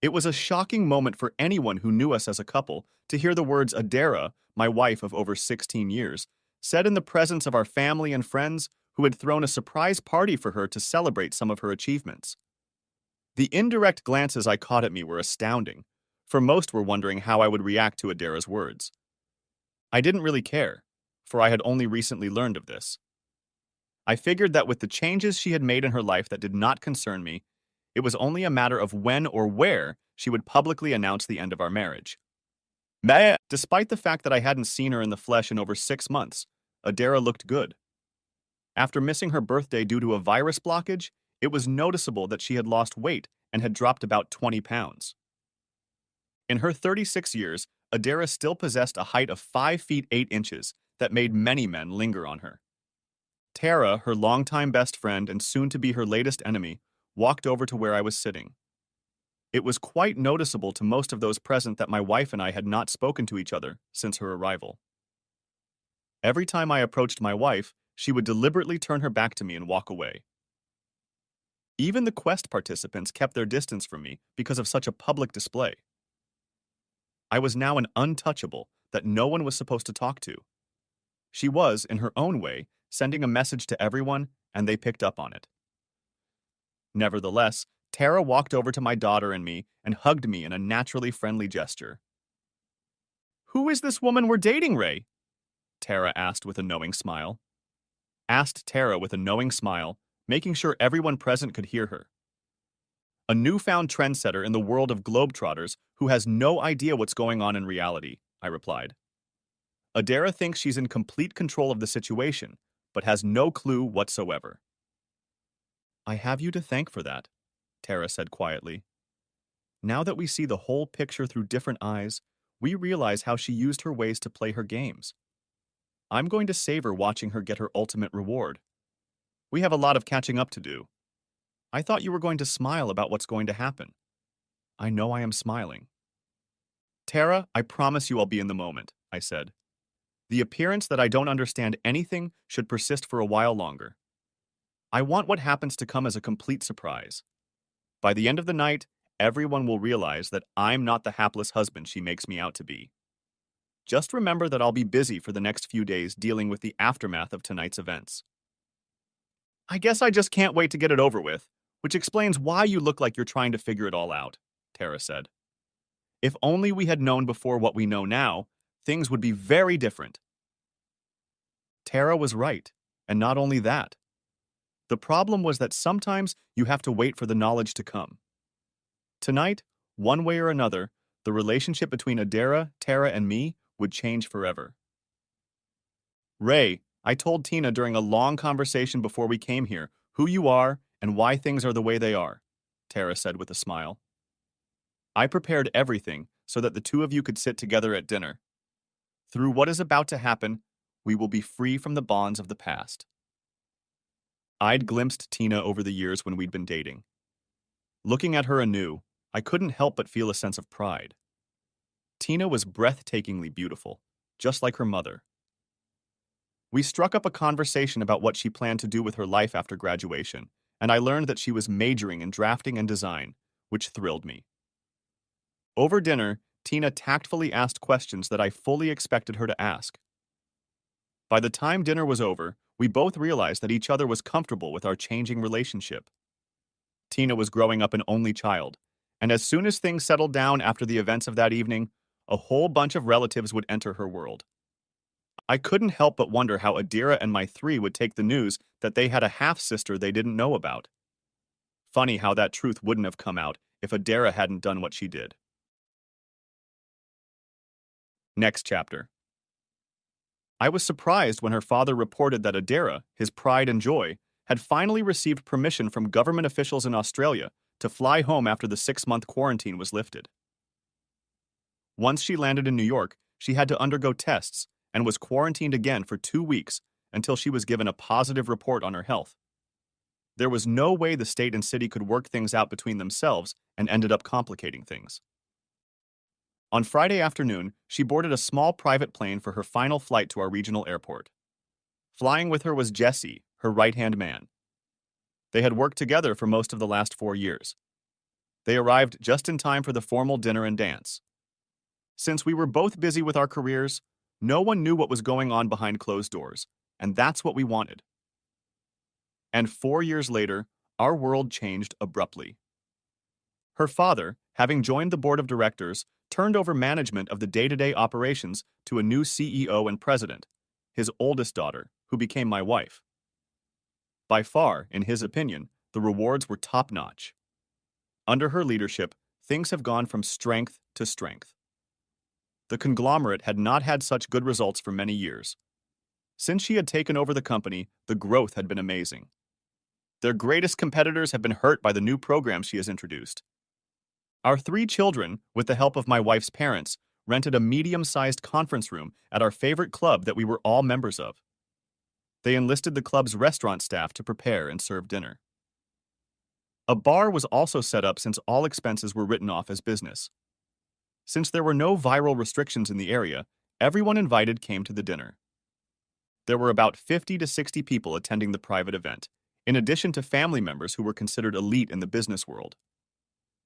It was a shocking moment for anyone who knew us as a couple to hear the words Adara, my wife of over 16 years, said in the presence of our family and friends who had thrown a surprise party for her to celebrate some of her achievements. The indirect glances I caught at me were astounding, for most were wondering how I would react to Adara's words. I didn't really care, for I had only recently learned of this. I figured that with the changes she had made in her life that did not concern me, it was only a matter of when or where she would publicly announce the end of our marriage. Despite the fact that I hadn't seen her in the flesh in over 6 months, Adara looked good. After missing her birthday due to a virus blockage, it was noticeable that she had lost weight and had dropped about 20 pounds. In her 36 years, Adara still possessed a height of 5 feet 8 inches that made many men linger on her. Tara, her longtime best friend and soon to be her latest enemy, walked over to where I was sitting. It was quite noticeable to most of those present that my wife and I had not spoken to each other since her arrival. Every time I approached my wife, she would deliberately turn her back to me and walk away. Even the quest participants kept their distance from me because of such a public display. I was now an untouchable that no one was supposed to talk to. She was, in her own way, sending a message to everyone, and they picked up on it. Nevertheless, Tara walked over to my daughter and me and hugged me in a naturally friendly gesture. "Who is this woman we're dating, Ray?" Tara asked with a knowing smile. Making sure everyone present could hear her. "A newfound trendsetter in the world of globetrotters who has no idea what's going on in reality," I replied. "Adara thinks she's in complete control of the situation, but has no clue whatsoever." "I have you to thank for that," Tara said quietly. "Now that we see the whole picture through different eyes, we realize how she used her ways to play her games. I'm going to savor watching her get her ultimate reward. We have a lot of catching up to do. I thought you were going to smile about what's going to happen. I know I am smiling." "Tara, I promise you I'll be in the moment," I said. "The appearance that I don't understand anything should persist for a while longer. I want what happens to come as a complete surprise. By the end of the night, everyone will realize that I'm not the hapless husband she makes me out to be. Just remember that I'll be busy for the next few days dealing with the aftermath of tonight's events." "I guess I just can't wait to get it over with, which explains why you look like you're trying to figure it all out," Tara said. "If only we had known before what we know now, things would be very different." Tara was right, and not only that. The problem was that sometimes you have to wait for the knowledge to come. Tonight, one way or another, the relationship between Adara, Tara, and me would change forever. "Ray, I told Tina during a long conversation before we came here who you are and why things are the way they are," Tara said with a smile. "I prepared everything so that the two of you could sit together at dinner. Through what is about to happen, we will be free from the bonds of the past." I'd glimpsed Tina over the years when we'd been dating. Looking at her anew, I couldn't help but feel a sense of pride. Tina was breathtakingly beautiful, just like her mother. We struck up a conversation about what she planned to do with her life after graduation, and I learned that she was majoring in drafting and design, which thrilled me. Over dinner, Tina tactfully asked questions that I fully expected her to ask. By the time dinner was over, we both realized that each other was comfortable with our changing relationship. Tina was growing up an only child, and as soon as things settled down after the events of that evening, a whole bunch of relatives would enter her world. I couldn't help but wonder how Adira and my three would take the news that they had a half-sister they didn't know about. Funny how that truth wouldn't have come out if Adira hadn't done what she did. Next chapter. I was surprised when her father reported that Adira, his pride and joy, had finally received permission from government officials in Australia to fly home after the 6-month quarantine was lifted. Once she landed in New York, she had to undergo tests and was quarantined again for 2 weeks until she was given a positive report on her health. There was no way the state and city could work things out between themselves and ended up complicating things. On Friday afternoon, she boarded a small private plane for her final flight to our regional airport. Flying with her was Jesse, her right-hand man. They had worked together for most of the last 4 years. They arrived just in time for the formal dinner and dance. Since we were both busy with our careers, no one knew what was going on behind closed doors, and that's what we wanted. And 4 years later, our world changed abruptly. Her father, having joined the board of directors, turned over management of the day-to-day operations to a new CEO and president, his oldest daughter, who became my wife. By far, in his opinion, the rewards were top-notch. Under her leadership, things have gone from strength to strength. The conglomerate had not had such good results for many years. Since she had taken over the company, the growth had been amazing. Their greatest competitors have been hurt by the new programs she has introduced. Our 3 children, with the help of my wife's parents, rented a medium-sized conference room at our favorite club that we were all members of. They enlisted the club's restaurant staff to prepare and serve dinner. A bar was also set up since all expenses were written off as business. Since there were no viral restrictions in the area, everyone invited came to the dinner. There were about 50 to 60 people attending the private event, in addition to family members who were considered elite in the business world.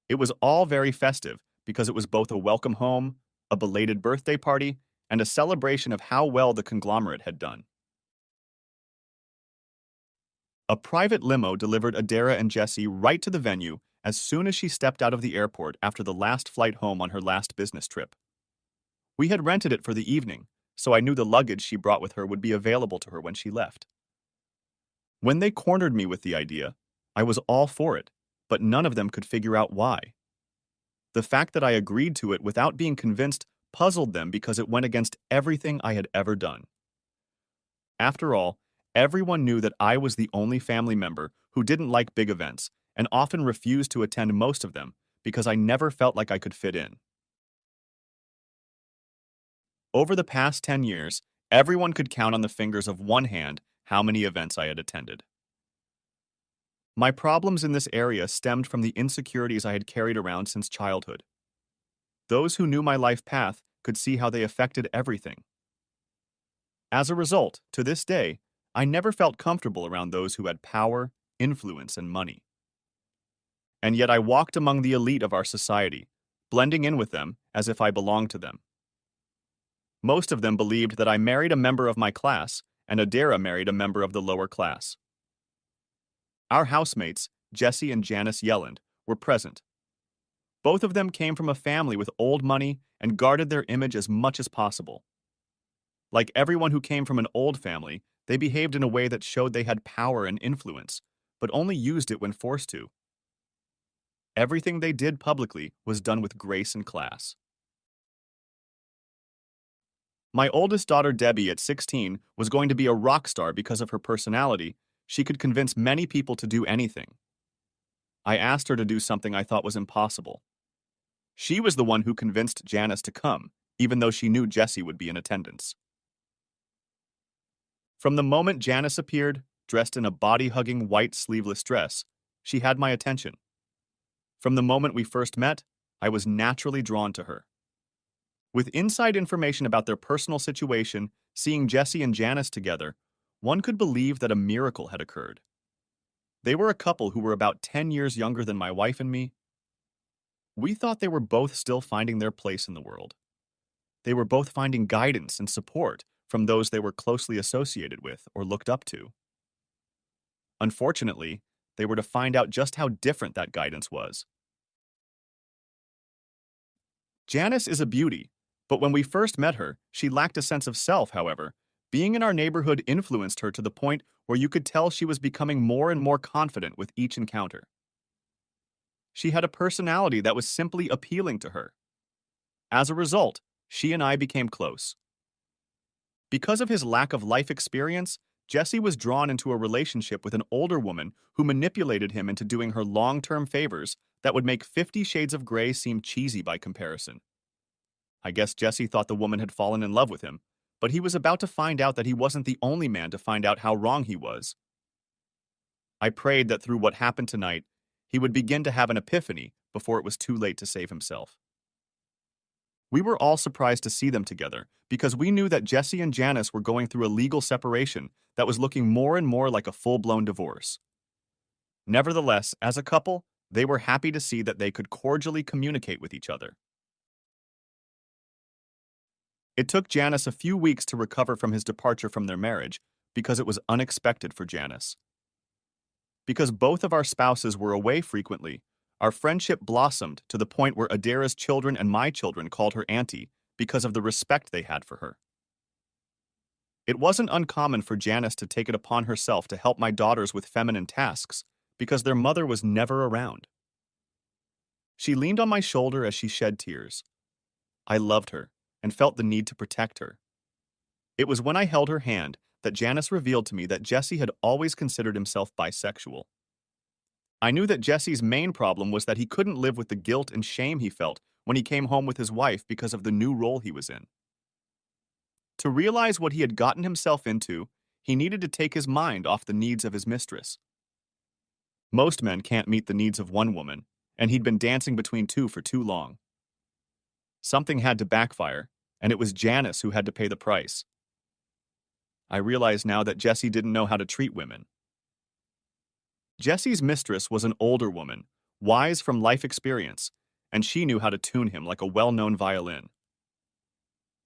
It was all very festive because it was both a welcome home, a belated birthday party, and a celebration of how well the conglomerate had done. A private limo delivered Adara and Jesse right to the venue as soon as she stepped out of the airport after the last flight home on her last business trip. We had rented it for the evening, so I knew the luggage she brought with her would be available to her when she left. When they cornered me with the idea, I was all for it, but none of them could figure out why. The fact that I agreed to it without being convinced puzzled them because it went against everything I had ever done. After all, everyone knew that I was the only family member who didn't like big events and often refused to attend most of them because I never felt like I could fit in. Over the past 10 years, everyone could count on the fingers of one hand how many events I had attended. My problems in this area stemmed from the insecurities I had carried around since childhood. Those who knew my life path could see how they affected everything. As a result, to this day, I never felt comfortable around those who had power, influence, and money. And yet I walked among the elite of our society, blending in with them as if I belonged to them. Most of them believed that I married a member of my class and Adara married a member of the lower class. Our housemates, Jesse and Janice Yelland, were present. Both of them came from a family with old money and guarded their image as much as possible. Like everyone who came from an old family, they behaved in a way that showed they had power and influence, but only used it when forced to. Everything they did publicly was done with grace and class. My oldest daughter, Debbie, at 16, was going to be a rock star because of her personality. She could convince many people to do anything. I asked her to do something I thought was impossible. She was the one who convinced Janice to come, even though she knew Jesse would be in attendance. From the moment Janice appeared, dressed in a body-hugging white sleeveless dress, she had my attention. From the moment we first met, I was naturally drawn to her. With inside information about their personal situation, seeing Jesse and Janice together, one could believe that a miracle had occurred. They were a couple who were about 10 years younger than my wife and me. We thought they were both still finding their place in the world. They were both finding guidance and support from those they were closely associated with or looked up to. Unfortunately, they were to find out just how different that guidance was. Janice is a beauty, but when we first met her, she lacked a sense of self, however. Being in our neighborhood influenced her to the point where you could tell she was becoming more and more confident with each encounter. She had a personality that was simply appealing to her. As a result, she and I became close. Because of his lack of life experience, Jesse was drawn into a relationship with an older woman who manipulated him into doing her long-term favors that would make 50 Shades of Grey seem cheesy by comparison. I guess Jesse thought the woman had fallen in love with him, but he was about to find out that he wasn't the only man to find out how wrong he was. I prayed that through what happened tonight, he would begin to have an epiphany before it was too late to save himself. We were all surprised to see them together because we knew that Jesse and Janice were going through a legal separation that was looking more and more like a full-blown divorce. Nevertheless, as a couple, They were happy to see that they could cordially communicate with each other. It took Janice a few weeks to recover from his departure from their marriage because it was unexpected for Janice. Because both of our spouses were away frequently, our friendship blossomed to the point where Adara's children and my children called her auntie because of the respect they had for her. It wasn't uncommon for Janice to take it upon herself to help my daughters with feminine tasks because their mother was never around. She leaned on my shoulder as she shed tears. I loved her and felt the need to protect her. It was when I held her hand that Janice revealed to me that Jesse had always considered himself bisexual. I knew that Jesse's main problem was that he couldn't live with the guilt and shame he felt when he came home with his wife because of the new role he was in. To realize what he had gotten himself into, he needed to take his mind off the needs of his mistress. Most men can't meet the needs of one woman, and he'd been dancing between two for too long. Something had to backfire, and it was Janice who had to pay the price. I realize now that Jesse didn't know how to treat women. Jesse's mistress was an older woman, wise from life experience, and she knew how to tune him like a well-known violin.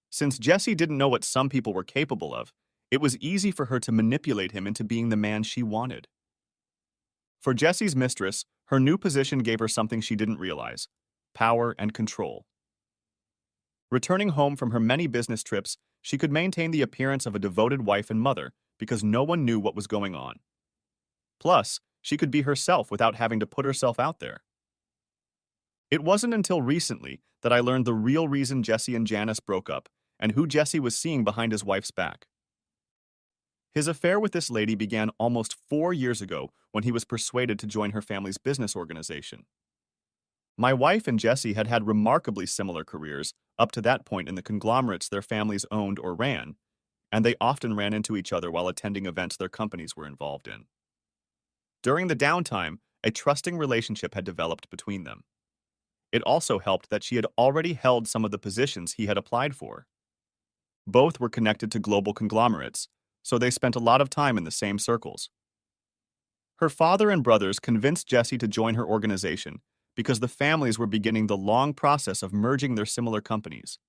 Since Jesse didn't know what some people were capable of, it was easy for her to manipulate him into being the man she wanted. For Jesse's mistress, her new position gave her something she didn't realize: power and control. Returning home from her many business trips, she could maintain the appearance of a devoted wife and mother because no one knew what was going on. Plus, she could be herself without having to put herself out there. It wasn't until recently that I learned the real reason Jesse and Janice broke up and who Jesse was seeing behind his wife's back. His affair with this lady began almost 4 years ago when he was persuaded to join her family's business organization. My wife and Jesse had had remarkably similar careers up to that point in the conglomerates their families owned or ran, and they often ran into each other while attending events their companies were involved in. During the downtime, a trusting relationship had developed between them. It also helped that she had already held some of the positions he had applied for. Both were connected to global conglomerates, so they spent a lot of time in the same circles. Her father and brothers convinced Jesse to join her organization because the families were beginning the long process of merging their similar companies.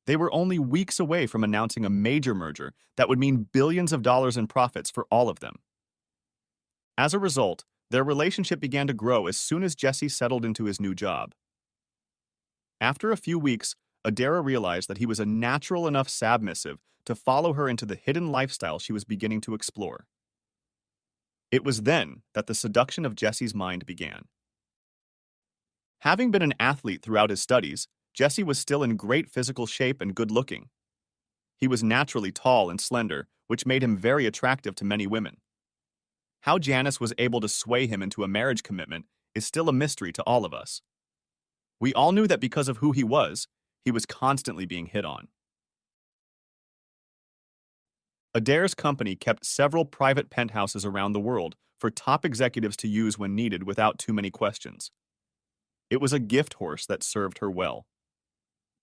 They were only weeks away from announcing a major merger that would mean billions of dollars in profits for all of them. As a result, their relationship began to grow as soon as Jesse settled into his new job. After a few weeks, Adara realized that he was a natural enough submissive to follow her into the hidden lifestyle she was beginning to explore. It was then that the seduction of Jesse's mind began. Having been an athlete throughout his studies, Jesse was still in great physical shape and good-looking. He was naturally tall and slender, which made him very attractive to many women. How Janice was able to sway him into a marriage commitment is still a mystery to all of us. We all knew that because of who he was constantly being hit on. Adair's company kept several private penthouses around the world for top executives to use when needed without too many questions. It was a gift horse that served her well.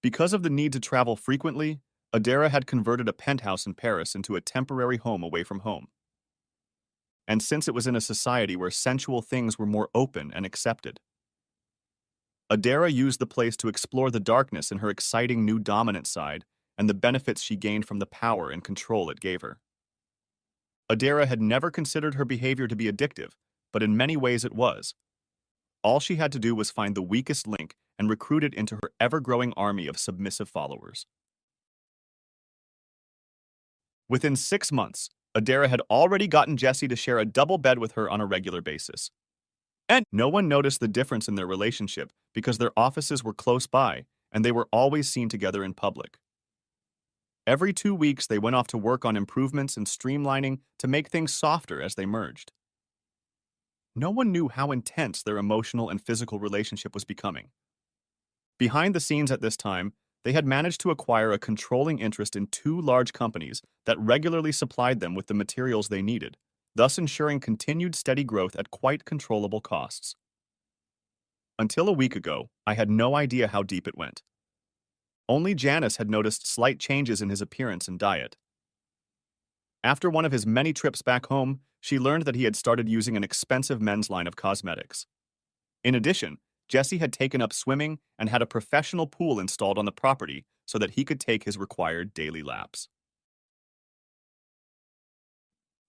Because of the need to travel frequently, Adara had converted a penthouse in Paris into a temporary home away from home. And since it was in a society where sensual things were more open and accepted, Adara used the place to explore the darkness in her exciting new dominant side and the benefits she gained from the power and control it gave her. Adara had never considered her behavior to be addictive, but in many ways it was. All she had to do was find the weakest link and recruit it into her ever-growing army of submissive followers. Within 6 months, Adara had already gotten Jesse to share a double bed with her on a regular basis. And no one noticed the difference in their relationship because their offices were close by and they were always seen together in public. Every 2 weeks, they went off to work on improvements and streamlining to make things softer as they merged. No one knew how intense their emotional and physical relationship was becoming. Behind the scenes at this time, they had managed to acquire a controlling interest in 2 large companies that regularly supplied them with the materials they needed, thus ensuring continued steady growth at quite controllable costs. Until a week ago, I had no idea how deep it went. Only Janice had noticed slight changes in his appearance and diet. After one of his many trips back home, she learned that he had started using an expensive men's line of cosmetics. In addition, Jesse had taken up swimming and had a professional pool installed on the property so that he could take his required daily laps.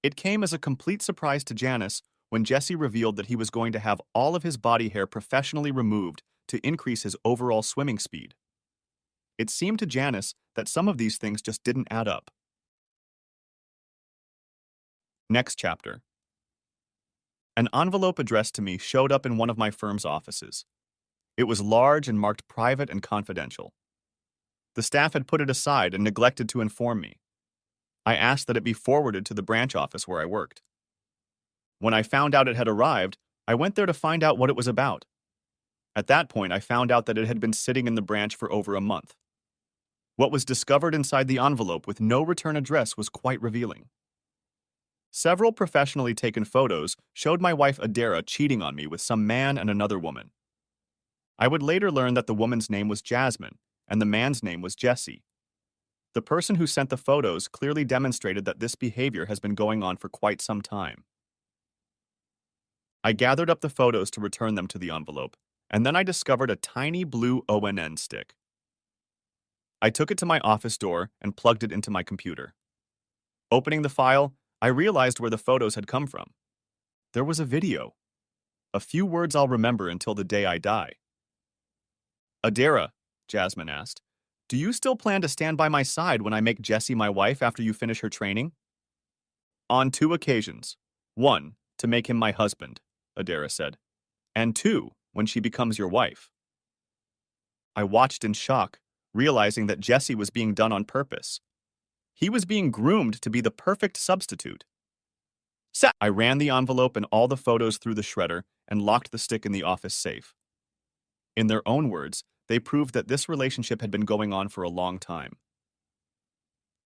It came as a complete surprise to Janice when Jesse revealed that he was going to have all of his body hair professionally removed to increase his overall swimming speed. It seemed to Janice that some of these things just didn't add up. Next chapter. An envelope addressed to me showed up in one of my firm's offices. It was large and marked private and confidential. The staff had put it aside and neglected to inform me. I asked that it be forwarded to the branch office where I worked. When I found out it had arrived, I went there to find out what it was about. At that point, I found out that it had been sitting in the branch for over a month. What was discovered inside the envelope with no return address was quite revealing. Several professionally taken photos showed my wife Adara cheating on me with some man and another woman. I would later learn that the woman's name was Jasmine and the man's name was Jesse. The person who sent the photos clearly demonstrated that this behavior has been going on for quite some time. I gathered up the photos to return them to the envelope, and then I discovered a tiny blue ONN stick. I took it to my office door and plugged it into my computer. Opening the file, I realized where the photos had come from. There was a video. A few words I'll remember until the day I die. Adara, Jasmine asked, do you still plan to stand by my side when I make Jessie my wife after you finish her training? On 2 occasions. 1, to make him my husband, Adara said, and 2, when she becomes your wife. I watched in shock, realizing that Jesse was being done on purpose. He was being groomed to be the perfect substitute. I ran the envelope and all the photos through the shredder and locked the stick in the office safe. In their own words, they proved that this relationship had been going on for a long time.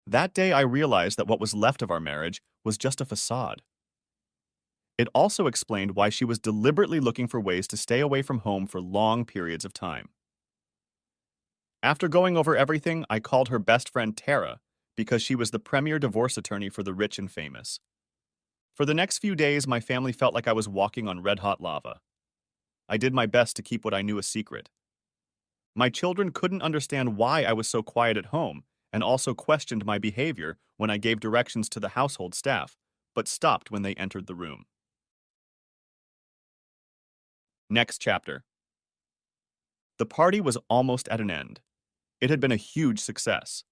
That day I realized that what was left of our marriage was just a facade. It also explained why she was deliberately looking for ways to stay away from home for long periods of time. After going over everything, I called her best friend Tara because she was the premier divorce attorney for the rich and famous. For the next few days, my family felt like I was walking on red-hot lava. I did my best to keep what I knew a secret. My children couldn't understand why I was so quiet at home and also questioned my behavior when I gave directions to the household staff, but stopped when they entered the room. Next chapter. The party was almost at an end. It had been a huge success.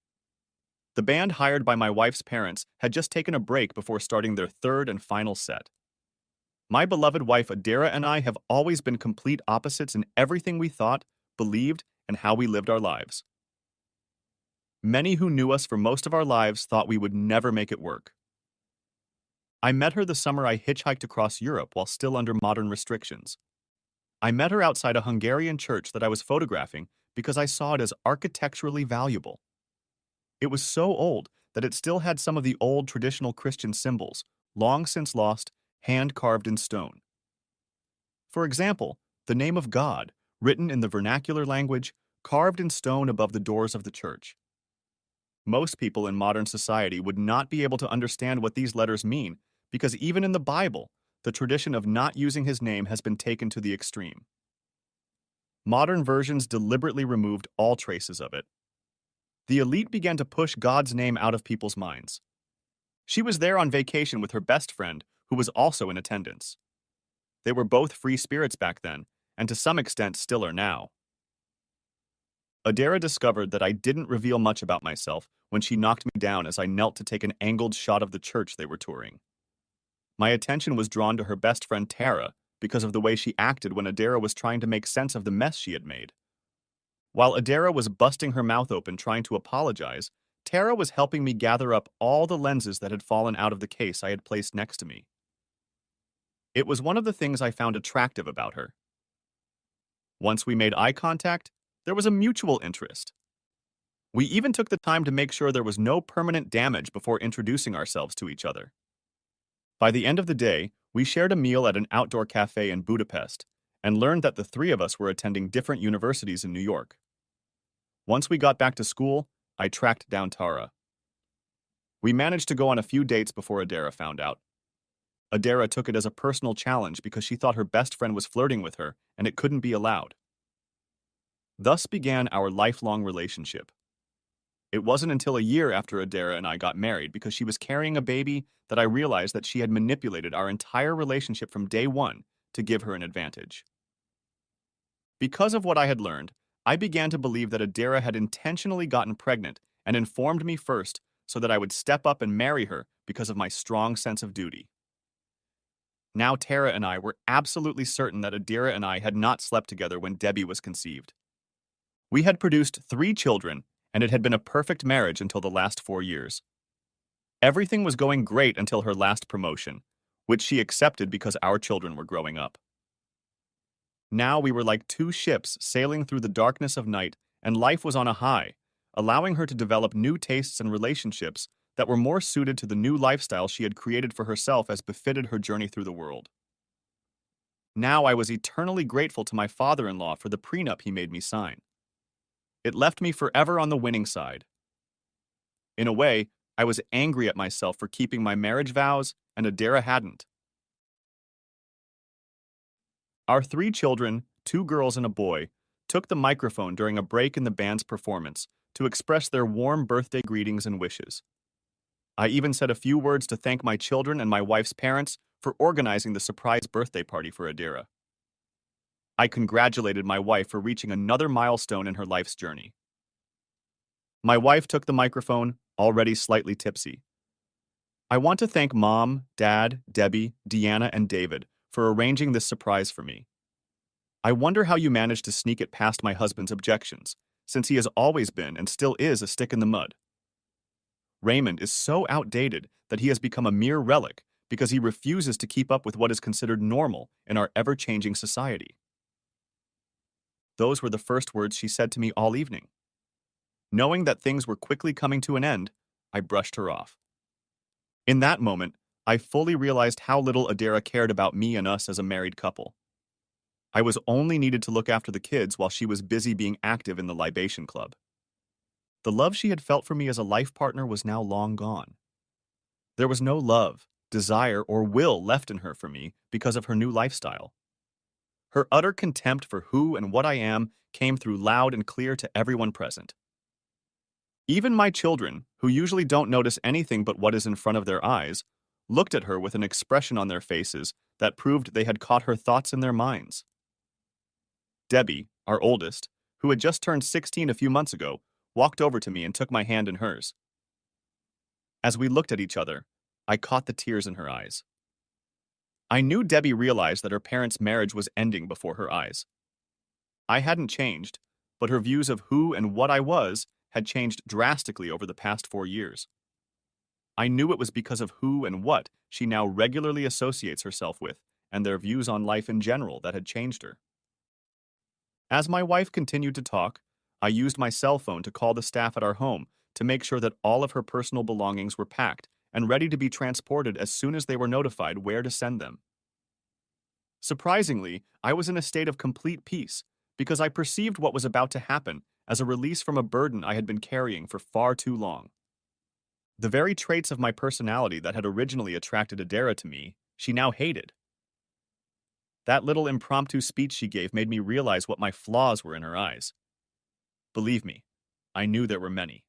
The band hired by my wife's parents had just taken a break before starting their third and final set. My beloved wife Adara and I have always been complete opposites in everything we thought, believed, and how we lived our lives. Many who knew us for most of our lives thought we would never make it work. I met her the summer I hitchhiked across Europe while still under modern restrictions. I met her outside a Hungarian church that I was photographing because I saw it as architecturally valuable. It was so old that it still had some of the old traditional Christian symbols, long since lost, hand-carved in stone. For example, the name of God, written in the vernacular language, carved in stone above the doors of the church. Most people in modern society would not be able to understand what these letters mean because even in the Bible, the tradition of not using his name has been taken to the extreme. Modern versions deliberately removed all traces of it. The elite began to push God's name out of people's minds. She was there on vacation with her best friend, who was also in attendance. They were both free spirits back then, and to some extent still are now. Adara discovered that I didn't reveal much about myself when she knocked me down as I knelt to take an angled shot of the church they were touring. My attention was drawn to her best friend Tara because of the way she acted when Adara was trying to make sense of the mess she had made. While Adara was busting her mouth open trying to apologize, Tara was helping me gather up all the lenses that had fallen out of the case I had placed next to me. It was one of the things I found attractive about her. Once we made eye contact, there was a mutual interest. We even took the time to make sure there was no permanent damage before introducing ourselves to each other. By the end of the day, we shared a meal at an outdoor cafe in Budapest and learned that the 3 of us were attending different universities in New York. Once we got back to school, I tracked down Tara. We managed to go on a few dates before Adara found out. Adara took it as a personal challenge because she thought her best friend was flirting with her and it couldn't be allowed. Thus began our lifelong relationship. It wasn't until a year after Adara and I got married because she was carrying a baby that I realized that she had manipulated our entire relationship from day one to give her an advantage. Because of what I had learned, I began to believe that Adara had intentionally gotten pregnant and informed me first so that I would step up and marry her because of my strong sense of duty. Now Tara and I were absolutely certain that Adira and I had not slept together when Debbie was conceived. We had produced 3 children, and it had been a perfect marriage until the last 4 years. Everything was going great until her last promotion, which she accepted because our children were growing up. Now we were like 2 ships sailing through the darkness of night, and life was on a high, allowing her to develop new tastes and relationships that were more suited to the new lifestyle she had created for herself as befitted her journey through the world. Now I was eternally grateful to my father-in-law for the prenup he made me sign. It left me forever on the winning side. In a way, I was angry at myself for keeping my marriage vows, and Adara hadn't. Our 3 children, 2 girls and a boy, took the microphone during a break in the band's performance to express their warm birthday greetings and wishes. I even said a few words to thank my children and my wife's parents for organizing the surprise birthday party for Adira. I congratulated my wife for reaching another milestone in her life's journey. My wife took the microphone, already slightly tipsy. I want to thank Mom, Dad, Debbie, Deanna, and David for arranging this surprise for me. I wonder how you managed to sneak it past my husband's objections, since he has always been and still is a stick in the mud. Raymond is so outdated that he has become a mere relic because he refuses to keep up with what is considered normal in our ever-changing society. Those were the first words she said to me all evening. Knowing that things were quickly coming to an end, I brushed her off. In that moment, I fully realized how little Adara cared about me and us as a married couple. I was only needed to look after the kids while she was busy being active in the libation club. The love she had felt for me as a life partner was now long gone. There was no love, desire, or will left in her for me because of her new lifestyle. Her utter contempt for who and what I am came through loud and clear to everyone present. Even my children, who usually don't notice anything but what is in front of their eyes, looked at her with an expression on their faces that proved they had caught her thoughts in their minds. Debbie, our oldest, who had just turned 16 a few months ago, walked over to me and took my hand in hers. As we looked at each other, I caught the tears in her eyes. I knew Debbie realized that her parents' marriage was ending before her eyes. I hadn't changed, but her views of who and what I was had changed drastically over the past 4 years. I knew it was because of who and what she now regularly associates herself with and their views on life in general that had changed her. As my wife continued to talk, I used my cell phone to call the staff at our home to make sure that all of her personal belongings were packed and ready to be transported as soon as they were notified where to send them. Surprisingly, I was in a state of complete peace because I perceived what was about to happen as a release from a burden I had been carrying for far too long. The very traits of my personality that had originally attracted Adara to me, she now hated. That little impromptu speech she gave made me realize what my flaws were in her eyes. Believe me, I knew there were many.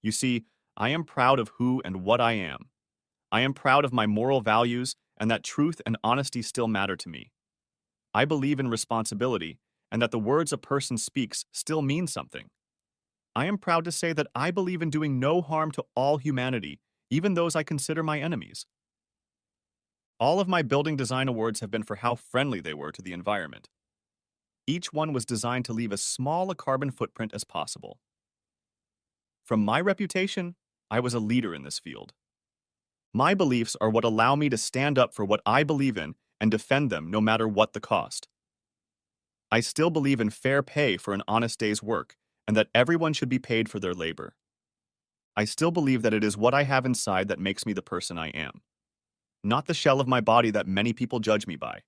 You see, I am proud of who and what I am. I am proud of my moral values and that truth and honesty still matter to me. I believe in responsibility and that the words a person speaks still mean something. I am proud to say that I believe in doing no harm to all humanity, even those I consider my enemies. All of my building design awards have been for how friendly they were to the environment. Each one was designed to leave as small a carbon footprint as possible. From my reputation, I was a leader in this field. My beliefs are what allow me to stand up for what I believe in and defend them no matter what the cost. I still believe in fair pay for an honest day's work and that everyone should be paid for their labor. I still believe that it is what I have inside that makes me the person I am, not the shell of my body that many people judge me by.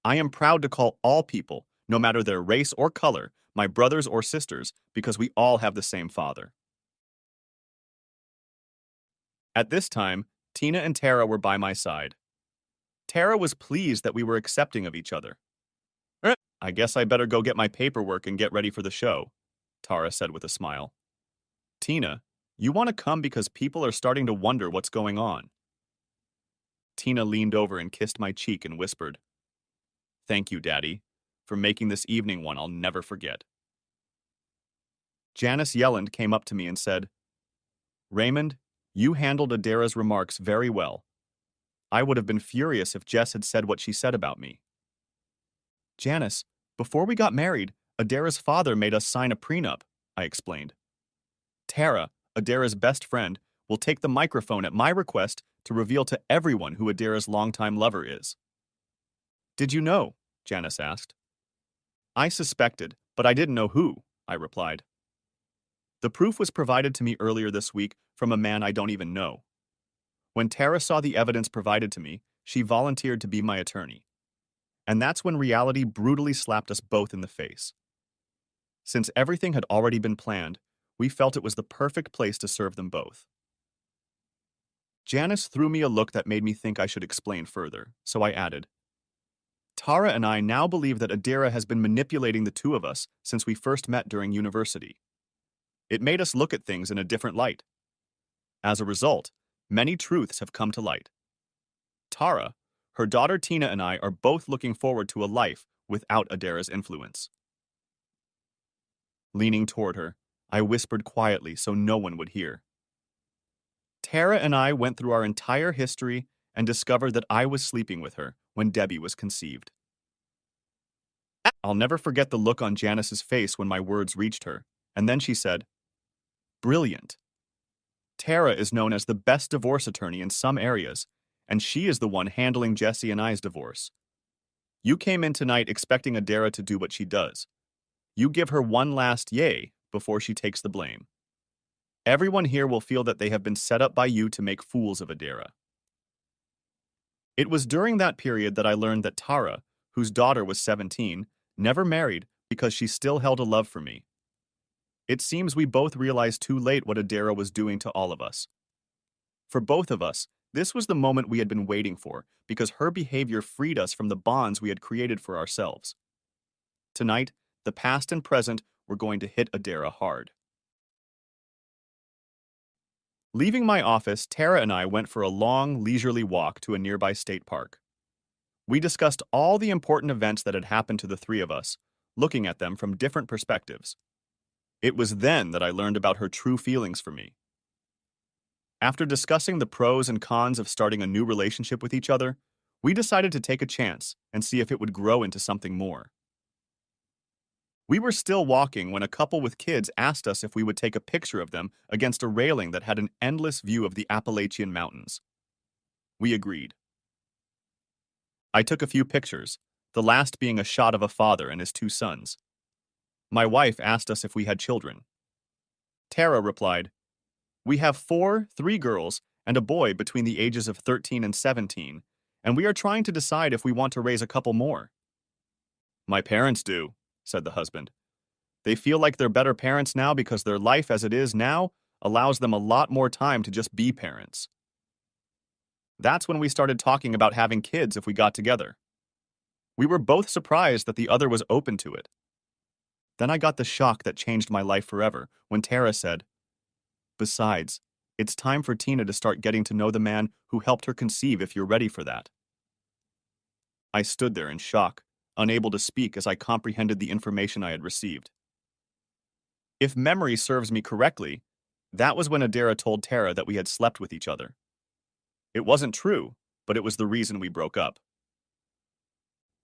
I am proud to call all people, no matter their race or color, my brothers or sisters because we all have the same Father. At this time, Tina and Tara were by my side. Tara was pleased that we were accepting of each other. I guess I better go get my paperwork and get ready for the show, Tara said with a smile. Tina, you want to come because people are starting to wonder what's going on. Tina leaned over and kissed my cheek and whispered, "Thank you, Daddy, for making this evening one I'll never forget." Janice Yelland came up to me and said, "Raymond, you handled Adara's remarks very well. I would have been furious if Jess had said what she said about me." Janice, before we got married, Adara's father made us sign a prenup, I explained. Tara, Adara's best friend, will take the microphone at my request to reveal to everyone who Adara's longtime lover is. Did you know? Janice asked. I suspected, but I didn't know who, I replied. The proof was provided to me earlier this week from a man I don't even know. When Tara saw the evidence provided to me, she volunteered to be my attorney. And that's when reality brutally slapped us both in the face. Since everything had already been planned, we felt it was the perfect place to serve them both. Janice threw me a look that made me think I should explain further, so I added, Tara and I now believe that Adara has been manipulating the two of us since we first met during university. It made us look at things in a different light. As a result, many truths have come to light. Tara, her daughter Tina and I are both looking forward to a life without Adara's influence. Leaning toward her, I whispered quietly so no one would hear. Tara and I went through our entire history and discovered that I was sleeping with her when Debbie was conceived. I'll never forget the look on Janice's face when my words reached her, and then she said, "Brilliant. Tara is known as the best divorce attorney in some areas, and she is the one handling Jesse and I's divorce. You came in tonight expecting Adara to do what she does. You give her one last yay before she takes the blame. Everyone here will feel that they have been set up by you to make fools of Adara." It was during that period that I learned that Tara, whose daughter was 17, never married because she still held a love for me. It seems we both realized too late what Adara was doing to all of us. For both of us, this was the moment we had been waiting for because her behavior freed us from the bonds we had created for ourselves. Tonight, the past and present were going to hit Adara hard. Leaving my office, Tara and I went for a long, leisurely walk to a nearby state park. We discussed all the important events that had happened to the three of us, looking at them from different perspectives. It was then that I learned about her true feelings for me. After discussing the pros and cons of starting a new relationship with each other, we decided to take a chance and see if it would grow into something more. We were still walking when a couple with kids asked us if we would take a picture of them against a railing that had an endless view of the Appalachian Mountains. We agreed. I took a few pictures, the last being a shot of a father and his two sons. My wife asked us if we had children. Tara replied, "We have 3 girls, and a boy between the ages of 13 and 17, and we are trying to decide if we want to raise a couple more." "My parents do," said the husband. "They feel like they're better parents now because their life as it is now allows them a lot more time to just be parents." That's when we started talking about having kids if we got together. We were both surprised that the other was open to it. Then I got the shock that changed my life forever when Tara said, "Besides, it's time for Tina to start getting to know the man who helped her conceive if you're ready for that." I stood there in shock, unable to speak as I comprehended the information I had received. If memory serves me correctly, that was when Adara told Tara that we had slept with each other. It wasn't true, but it was the reason we broke up.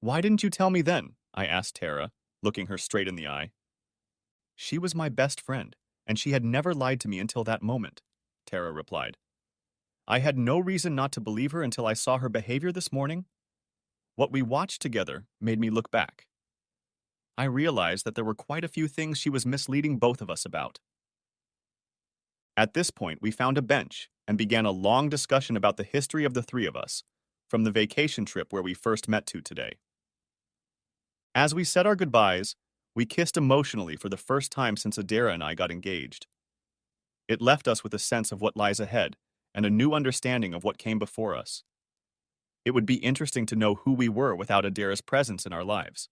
"Why didn't you tell me then?" I asked Tara, looking her straight in the eye. "She was my best friend, and she had never lied to me until that moment," Tara replied. "I had no reason not to believe her until I saw her behavior this morning. What we watched together made me look back. I realized that there were quite a few things she was misleading both of us about." At this point, we found a bench and began a long discussion about the history of the three of us, from the vacation trip where we first met to today. As we said our goodbyes, we kissed emotionally for the first time since Adara and I got engaged. It left us with a sense of what lies ahead and a new understanding of what came before us. It would be interesting to know who we were without Adara's presence in our lives.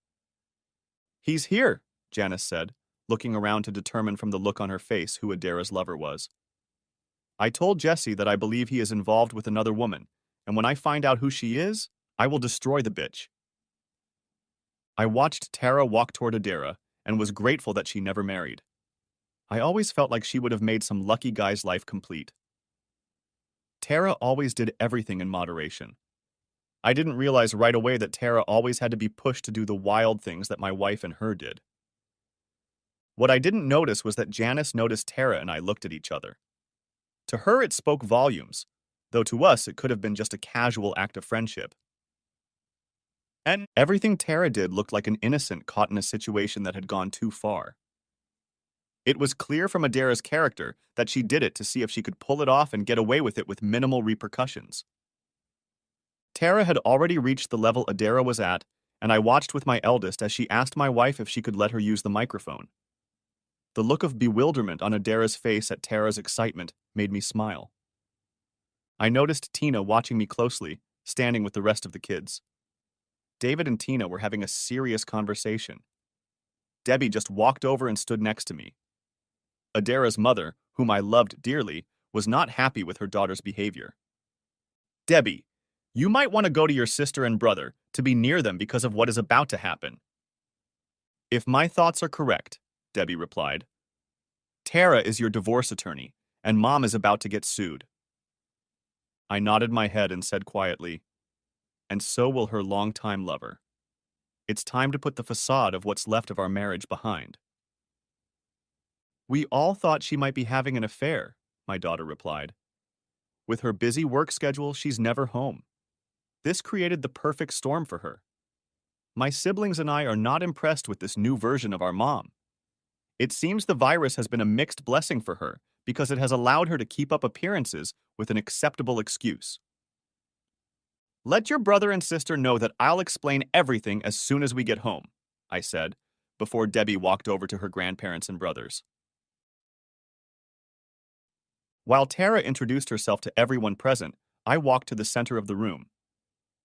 He's here, Janice said, looking around to determine from the look on her face who Adara's lover was. I told Jesse that I believe he is involved with another woman, and when I find out who she is, I will destroy the bitch. I watched Tara walk toward Adara and was grateful that she never married. I always felt like she would have made some lucky guy's life complete. Tara always did everything in moderation. I didn't realize right away that Tara always had to be pushed to do the wild things that my wife and her did. What I didn't notice was that Janice noticed Tara and I looked at each other. To her, it spoke volumes, though to us, it could have been just a casual act of friendship. And everything Tara did looked like an innocent caught in a situation that had gone too far. It was clear from Adara's character that she did it to see if she could pull it off and get away with it with minimal repercussions. Tara had already reached the level Adara was at, and I watched with my eldest as she asked my wife if she could let her use the microphone. The look of bewilderment on Adara's face at Tara's excitement made me smile. I noticed Tina watching me closely, standing with the rest of the kids. David and Tina were having a serious conversation. Debbie just walked over and stood next to me. Adara's mother, whom I loved dearly, was not happy with her daughter's behavior. Debbie, you might want to go to your sister and brother to be near them because of what is about to happen. If my thoughts are correct, Debbie replied, Tara is your divorce attorney, and Mom is about to get sued. I nodded my head and said quietly, and so will her longtime lover. It's time to put the facade of what's left of our marriage behind. We all thought she might be having an affair, my daughter replied. With her busy work schedule, she's never home. This created the perfect storm for her. My siblings and I are not impressed with this new version of our mom. It seems the virus has been a mixed blessing for her because it has allowed her to keep up appearances with an acceptable excuse. Let your brother and sister know that I'll explain everything as soon as we get home, I said, before Debbie walked over to her grandparents and brothers. While Tara introduced herself to everyone present, I walked to the center of the room.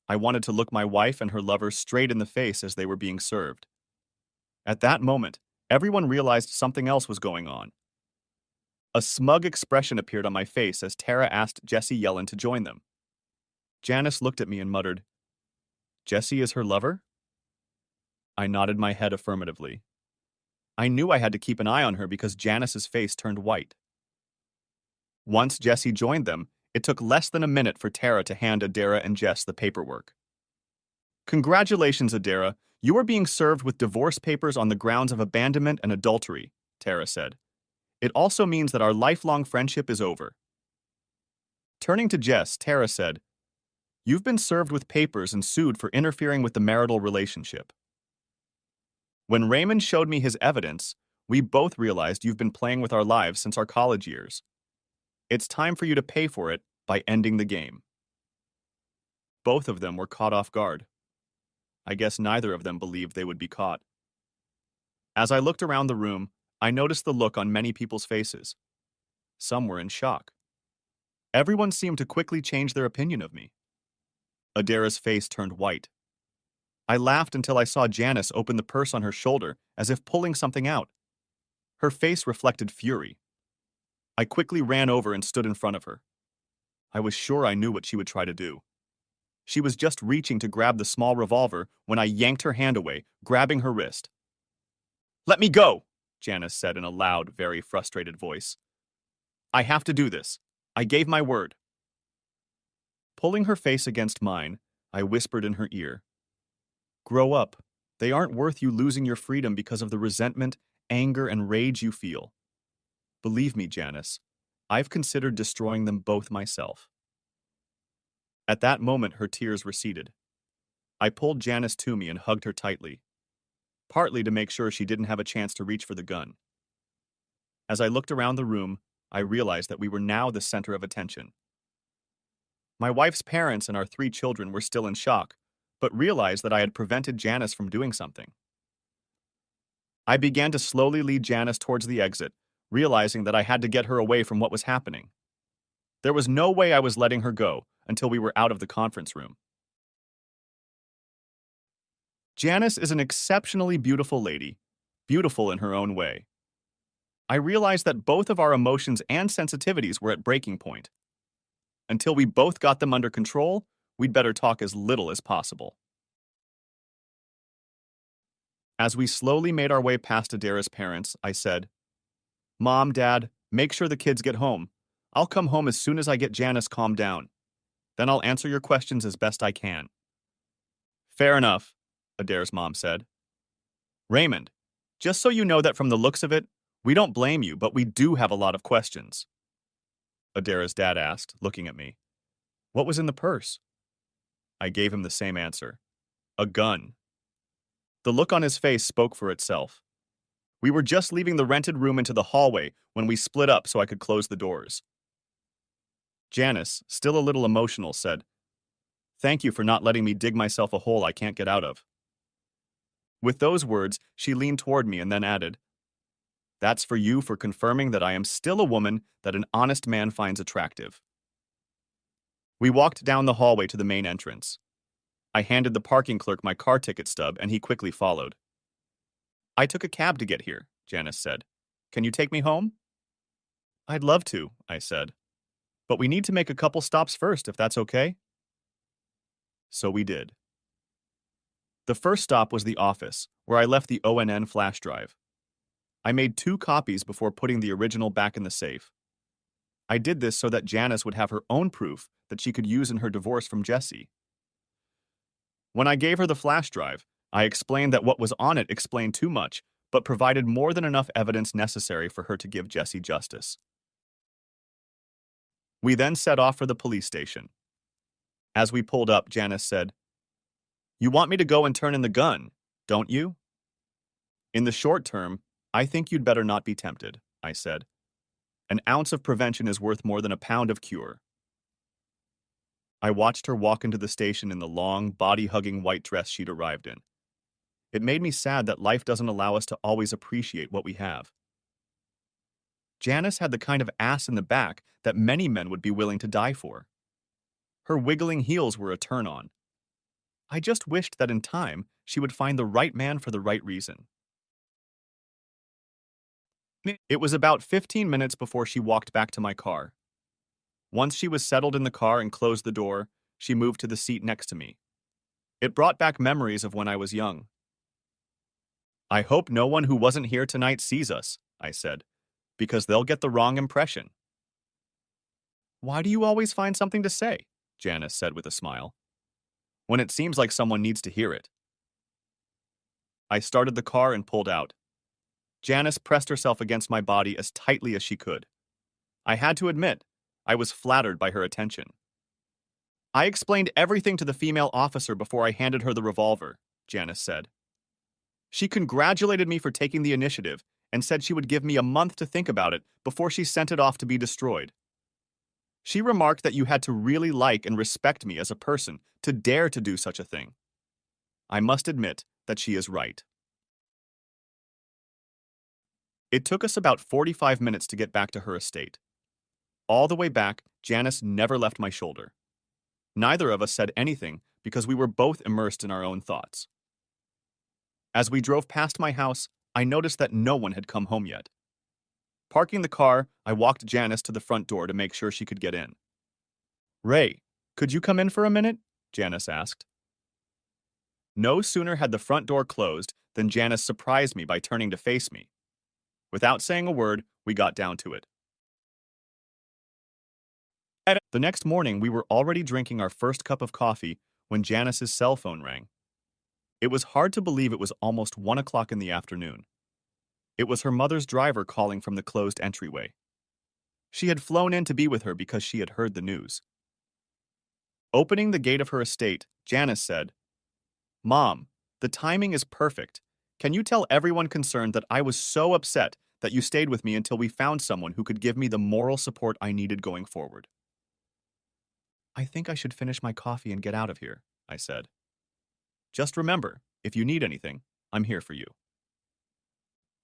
I wanted to look my wife and her lover straight in the face as they were being served. At that moment, everyone realized something else was going on. A smug expression appeared on my face as Tara asked Jesse Yellen to join them. Janice looked at me and muttered, Jesse is her lover? I nodded my head affirmatively. I knew I had to keep an eye on her because Janice's face turned white. Once Jesse joined them, it took less than a minute for Tara to hand Adara and Jess the paperwork. Congratulations, Adara. You are being served with divorce papers on the grounds of abandonment and adultery, Tara said. It also means that our lifelong friendship is over. Turning to Jess, Tara said, You've been served with papers and sued for interfering with the marital relationship. When Raymond showed me his evidence, we both realized you've been playing with our lives since our college years. It's time for you to pay for it by ending the game. Both of them were caught off guard. I guess neither of them believed they would be caught. As I looked around the room, I noticed the look on many people's faces. Some were in shock. Everyone seemed to quickly change their opinion of me. Adara's face turned white. I laughed until I saw Janice open the purse on her shoulder as if pulling something out. Her face reflected fury. I quickly ran over and stood in front of her. I was sure I knew what she would try to do. She was just reaching to grab the small revolver when I yanked her hand away, grabbing her wrist. Let me go, Janice said in a loud, very frustrated voice. I have to do this. I gave my word. Pulling her face against mine, I whispered in her ear. Grow up. They aren't worth you losing your freedom because of the resentment, anger, and rage you feel. Believe me, Janice, I've considered destroying them both myself. At that moment, her tears receded. I pulled Janice to me and hugged her tightly, partly to make sure she didn't have a chance to reach for the gun. As I looked around the room, I realized that we were now the center of attention. My wife's parents and our 3 children were still in shock, but realized that I had prevented Janice from doing something. I began to slowly lead Janice towards the exit, realizing that I had to get her away from what was happening. There was no way I was letting her go until we were out of the conference room. Janice is an exceptionally beautiful lady, beautiful in her own way. I realized that both of our emotions and sensitivities were at breaking point. Until we both got them under control, we'd better talk as little as possible. As we slowly made our way past Adara's parents, I said, Mom, Dad, make sure the kids get home. I'll come home as soon as I get Janice calmed down. Then I'll answer your questions as best I can. Fair enough, Adair's mom said. Raymond, just so you know that from the looks of it, we don't blame you, but we do have a lot of questions. Adair's dad asked, looking at me. What was in the purse? I gave him the same answer. A gun. The look on his face spoke for itself. We were just leaving the rented room into the hallway when we split up so I could close the doors. Janice, still a little emotional, said, Thank you for not letting me dig myself a hole I can't get out of. With those words, she leaned toward me and then added, That's for you for confirming that I am still a woman that an honest man finds attractive. We walked down the hallway to the main entrance. I handed the parking clerk my car ticket stub and he quickly followed. I took a cab to get here, Janice said. Can you take me home? I'd love to, I said. But we need to make a couple stops first, if that's okay. So we did. The first stop was the office, where I left the ONN flash drive. I made 2 copies before putting the original back in the safe. I did this so that Janice would have her own proof that she could use in her divorce from Jesse. When I gave her the flash drive, I explained that what was on it explained too much, but provided more than enough evidence necessary for her to give Jesse justice. We then set off for the police station. As we pulled up, Janice said, You want me to go and turn in the gun, don't you? In the short term, I think you'd better not be tempted, I said. An ounce of prevention is worth more than a pound of cure. I watched her walk into the station in the long, body-hugging white dress she'd arrived in. It made me sad that life doesn't allow us to always appreciate what we have. Janice had the kind of ass in the back that many men would be willing to die for. Her wiggling heels were a turn-on. I just wished that in time she would find the right man for the right reason. It was about 15 minutes before she walked back to my car. Once she was settled in the car and closed the door, she moved to the seat next to me. It brought back memories of when I was young. I hope no one who wasn't here tonight sees us, I said, because they'll get the wrong impression. Why do you always find something to say? Janice said with a smile. When it seems like someone needs to hear it. I started the car and pulled out. Janice pressed herself against my body as tightly as she could. I had to admit, I was flattered by her attention. I explained everything to the female officer before I handed her the revolver, Janice said. She congratulated me for taking the initiative and said she would give me a month to think about it before she sent it off to be destroyed. She remarked that you had to really like and respect me as a person to dare to do such a thing. I must admit that she is right. It took us about 45 minutes to get back to her estate. All the way back, Janice never left my shoulder. Neither of us said anything because we were both immersed in our own thoughts. As we drove past my house, I noticed that no one had come home yet. Parking the car, I walked Janice to the front door to make sure she could get in. Ray, could you come in for a minute? Janice asked. No sooner had the front door closed than Janice surprised me by turning to face me. Without saying a word, we got down to it. The next morning, we were already drinking our first cup of coffee when Janice's cell phone rang. It was hard to believe it was almost 1 o'clock in the afternoon. It was her mother's driver calling from the closed entryway. She had flown in to be with her because she had heard the news. Opening the gate of her estate, Janice said, Mom, the timing is perfect. Can you tell everyone concerned that I was so upset that you stayed with me until we found someone who could give me the moral support I needed going forward? I think I should finish my coffee and get out of here, I said. Just remember, if you need anything, I'm here for you.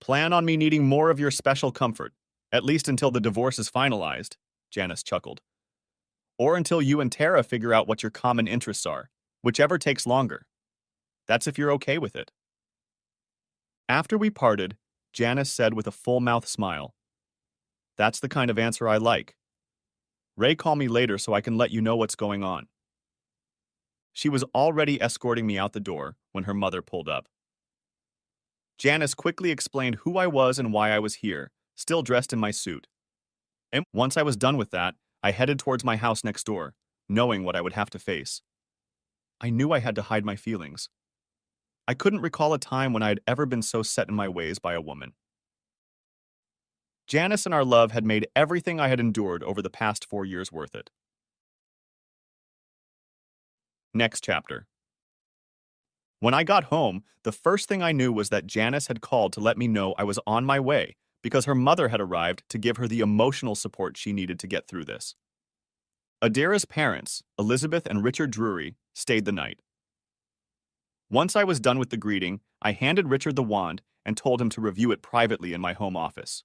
Plan on me needing more of your special comfort, at least until the divorce is finalized, Janice chuckled. or until you and Tara figure out what your common interests are, whichever takes longer. That's if you're okay with it. After we parted, Janice said with a full-mouth smile, "That's the kind of answer I like. Ray, call me later so I can let you know what's going on." She was already escorting me out the door when her mother pulled up. Janice quickly explained who I was and why I was here, still dressed in my suit. And once I was done with that, I headed towards my house next door, knowing what I would have to face. I knew I had to hide my feelings. I couldn't recall a time when I had ever been so set in my ways by a woman. Janice and our love had made everything I had endured over the past 4 years worth it. Next chapter. When I got home, the first thing I knew was that Janice had called to let me know I was on my way because her mother had arrived to give her the emotional support she needed to get through this. Adira's parents, Elizabeth and Richard Drury, stayed the night. Once I was done with the greeting, I handed Richard the wand and told him to review it privately in my home office.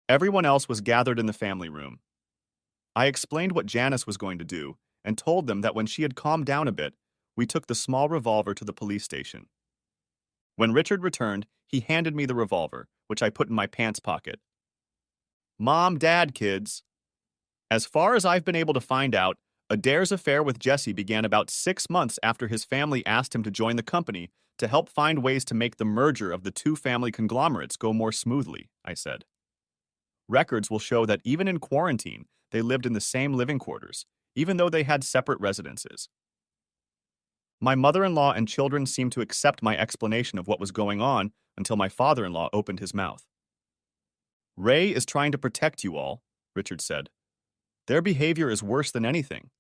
Everyone else was gathered in the family room. I explained what Janice was going to do and told them that when she had calmed down a bit, we took the small revolver to the police station. When Richard returned, he handed me the revolver, which I put in my pants pocket. Mom, Dad, kids. As far as I've been able to find out, Adair's affair with Jesse began about 6 months after his family asked him to join the company to help find ways to make the merger of the two family conglomerates go more smoothly, I said. Records will show that even in quarantine, they lived in the same living quarters, even though they had separate residences. My mother-in-law and children seemed to accept my explanation of what was going on until my father-in-law opened his mouth. Ray is trying to protect you all, Richard said. Their behavior is worse than anything.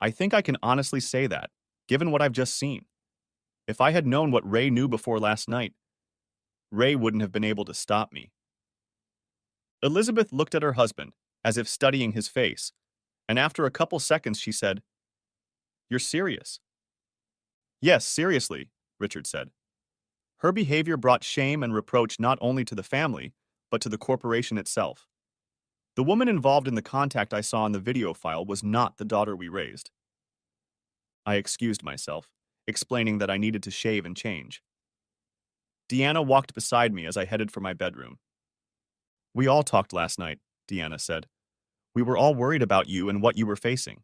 I think I can honestly say that, given what I've just seen. If I had known what Ray knew before last night, Ray wouldn't have been able to stop me. Elizabeth looked at her husband, as if studying his face, and after a couple seconds she said, "You're serious?" "Yes, seriously," Richard said. Her behavior brought shame and reproach not only to the family, but to the corporation itself. The woman involved in the contact I saw in the video file was not the daughter we raised. I excused myself, explaining that I needed to shave and change. Deanna walked beside me as I headed for my bedroom. "We all talked last night," Deanna said. "We were all worried about you and what you were facing."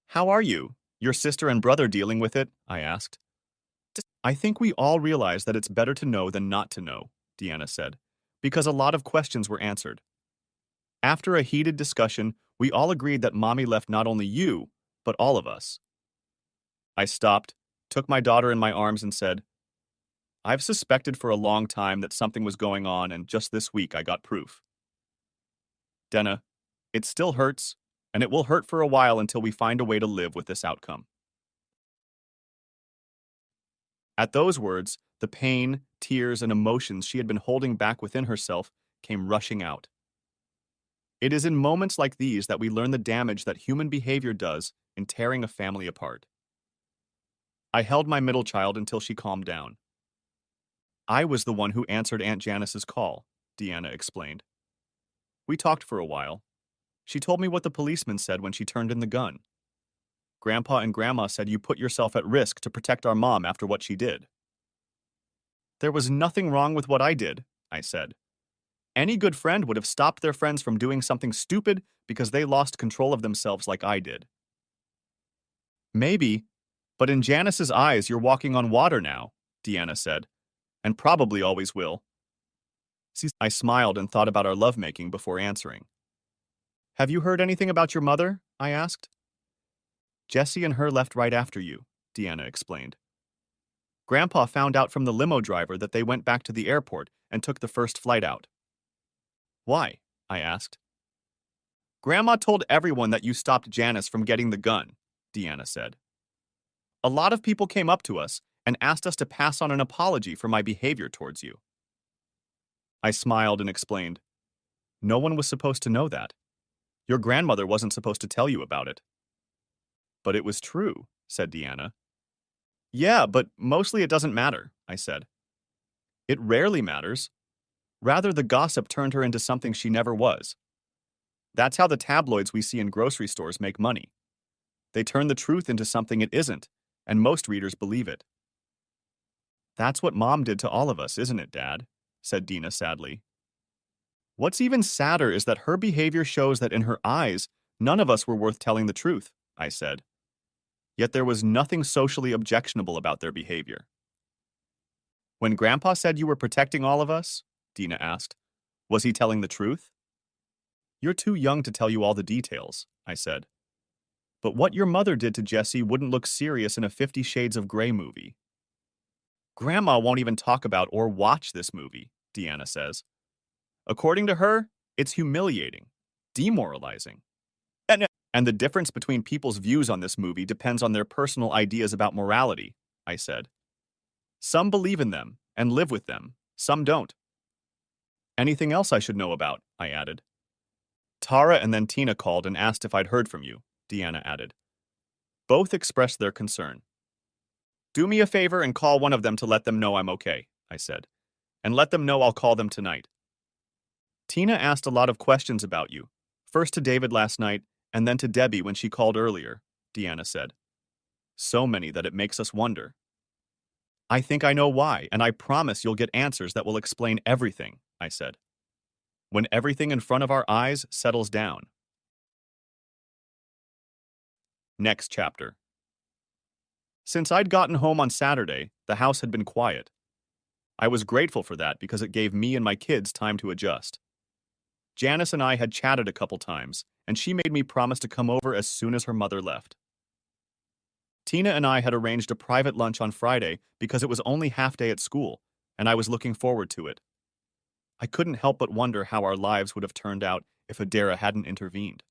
"How are you? Your sister and brother dealing with it?" I asked. "I think we all realize that it's better to know than not to know," Deanna said, because a lot of questions were answered. After a heated discussion, we all agreed that Mommy left not only you, but all of us. I stopped, took my daughter in my arms and said, "I've suspected for a long time that something was going on, and just this week I got proof." "Denna, it still hurts, and it will hurt for a while until we find a way to live with this outcome." At those words, the pain, tears, and emotions she had been holding back within herself came rushing out. It is in moments like these that we learn the damage that human behavior does in tearing a family apart. I held my middle child until she calmed down. "I was the one who answered Aunt Janice's call," Deanna explained. "We talked for a while. She told me what the policeman said when she turned in the gun. Grandpa and Grandma said you put yourself at risk to protect our mom after what she did." "There was nothing wrong with what I did," I said. "Any good friend would have stopped their friends from doing something stupid because they lost control of themselves like I did." "Maybe, but in Janice's eyes you're walking on water now," Deanna said, "and probably always will." I smiled and thought about our lovemaking before answering. "Have you heard anything about your mother?" I asked. "Jesse and her left right after you," Deanna explained. "Grandpa found out from the limo driver that they went back to the airport and took the first flight out." "Why?" I asked. "Grandma told everyone that you stopped Janice from getting the gun," Deanna said. "A lot of people came up to us and asked us to pass on an apology for my behavior towards you." I smiled and explained, "No one was supposed to know that. Your grandmother wasn't supposed to tell you about it." "But it was true," said Deanna. "Yeah, but mostly it doesn't matter," I said. "It rarely matters. Rather, the gossip turned her into something she never was. That's how the tabloids we see in grocery stores make money. They turn the truth into something it isn't, and most readers believe it. That's what Mom did to all of us, isn't it, Dad? Said Dina sadly. What's even sadder is that her behavior shows that in her eyes, none of us were worth telling the truth, I said. Yet there was nothing socially objectionable about their behavior. When Grandpa said you were protecting all of us, Dina asked, was he telling the truth? You're too young to tell you all the details, I said. But what your mother did to Jesse wouldn't look serious in a 50 Shades of Grey movie. Grandma won't even talk about or watch this movie, Deanna says. According to her, it's humiliating, demoralizing. And the difference between people's views on this movie depends on their personal ideas about morality, I said. Some believe in them and live with them, some don't. Anything else I should know about, I added. Tara and then Tina called and asked if I'd heard from you, Deanna added. Both expressed their concern. Do me a favor and call one of them to let them know I'm okay, I said. And let them know I'll call them tonight. Tina asked a lot of questions about you, first to David last night and then to Debbie when she called earlier, Deanna said. So many that it makes us wonder. I think I know why, and I promise you'll get answers that will explain everything, I said. When everything in front of our eyes settles down. Next chapter. Since I'd gotten home on Saturday, the house had been quiet. I was grateful for that because it gave me and my kids time to adjust. Janice and I had chatted a couple times, and she made me promise to come over as soon as her mother left. Tina and I had arranged a private lunch on Friday because it was only half day at school, and I was looking forward to it. I couldn't help but wonder how our lives would have turned out if Adara hadn't intervened.